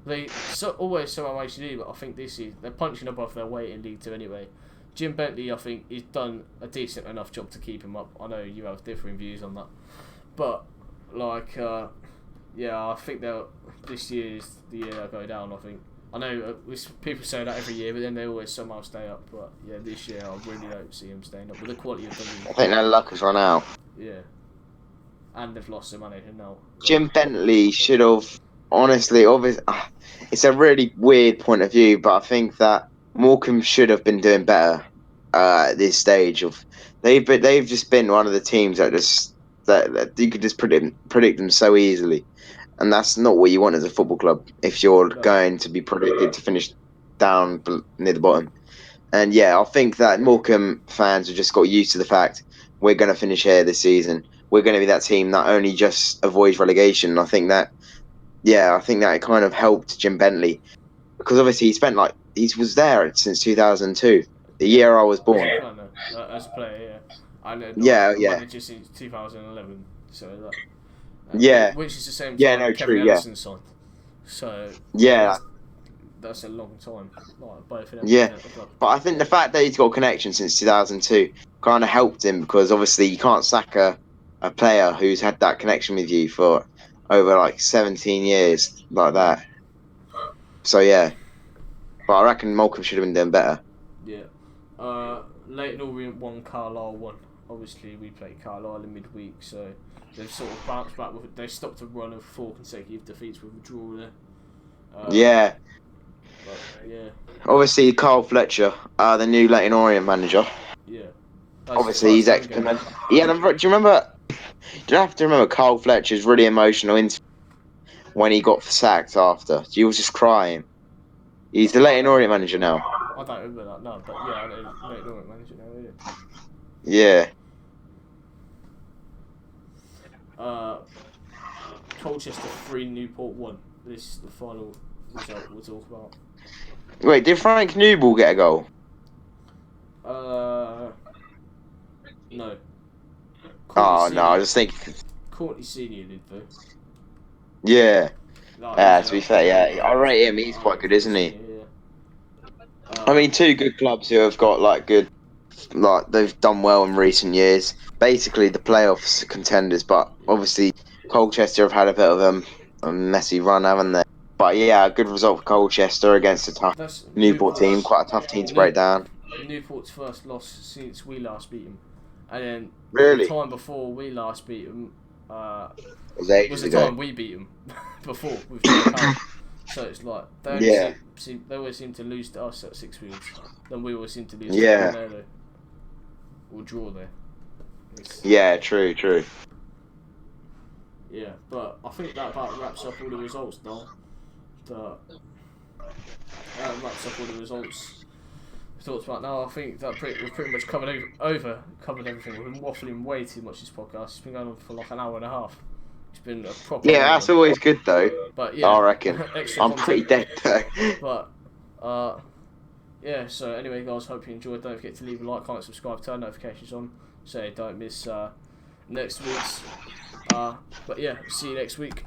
They always somehow manage to do, but I think this season they're punching above their weight in League 2 anyway. Jim Bentley, I think, he's done a decent enough job to keep him up. I know you have differing views on that, but I think this year is the year they'll go down. I think. I know people say that every year, but then they always somehow stay up. But yeah, this year I really don't see them staying up with the quality of the league. I think their luck has run out. Yeah, and they've lost their manager now. Jim Bentley should have, honestly, it's a really weird point of view, but I think that Morecambe should have been doing better at this stage. They've just been one of the teams that you could just predict them so easily. And that's not what you want as a football club if you're going to be predicted to finish down near the bottom. And yeah, I think that Morecambe fans have just got used to the fact we're going to finish here this season. We're going to be that team that only just avoids relegation. I think that it kind of helped Jim Bentley because obviously he was there since 2002, the year I was born. As a player, yeah. Manager since 2011, so that. Yeah. Which is the same time Kevin Ellison signed. So Yeah, that's a long time. Like both of them yeah. being at the club. But I think the fact that he's got a connection since 2002 kind of helped him because obviously you can't sack a player who's had that connection with you for over like 17 years like that. So yeah, but I reckon Morecambe should have been doing better. Yeah. Leighton Orient won, Carlisle won. Obviously, we played Carlisle in midweek, so they've sort of bounced back. They stopped a run of 4 consecutive defeats with a draw there. Yeah, But yeah, obviously Carl Fletcher, the new Leighton Orient manager. yeah. That's his Obviously he's first home game. ex-Plymouth. Yeah, and do you remember? Do you have to remember Carl Fletcher's really emotional when he got sacked after? He was just crying. He's the Leighton Orient manager now. I don't remember that, no, but yeah, I know Leighton Orient manager now, Yeah. Colchester 3, Newport 1. This is the final result we'll talk about. Wait, did Frank Newball get a goal? No. Oh no, I just think. Courtney Senior did though. Yeah. Like, To be fair, yeah, I rate him. He's quite good, isn't he? Yeah. I mean, two good clubs who have got they've done well in recent years. Basically, the playoffs contenders, but obviously Colchester have had a bit of a messy run, haven't they? But yeah, a good result for Colchester against a tough Newport team. Quite a tough team to break down. Newport's first loss since we last beat them, and then Really? the time before we last beat them was ages the ago. time we beat them before with Power. So it's like they always seem to lose to us at Sixfields, then we always seem to lose to them there though, or draw there. Yeah, true. Yeah, but I think that about wraps up all the results now. That wraps up all the results we talked about now. I think that we've pretty much covered everything. We've been waffling way too much this podcast. It's been going on for like an hour and a half. It's been a proper. Yeah, that's always good though. But yeah, I reckon. I'm pretty dead though. But yeah. So anyway, guys, hope you enjoyed. Don't forget to leave a like, comment, subscribe, turn notifications on, so you don't miss next week's. But yeah, see you next week.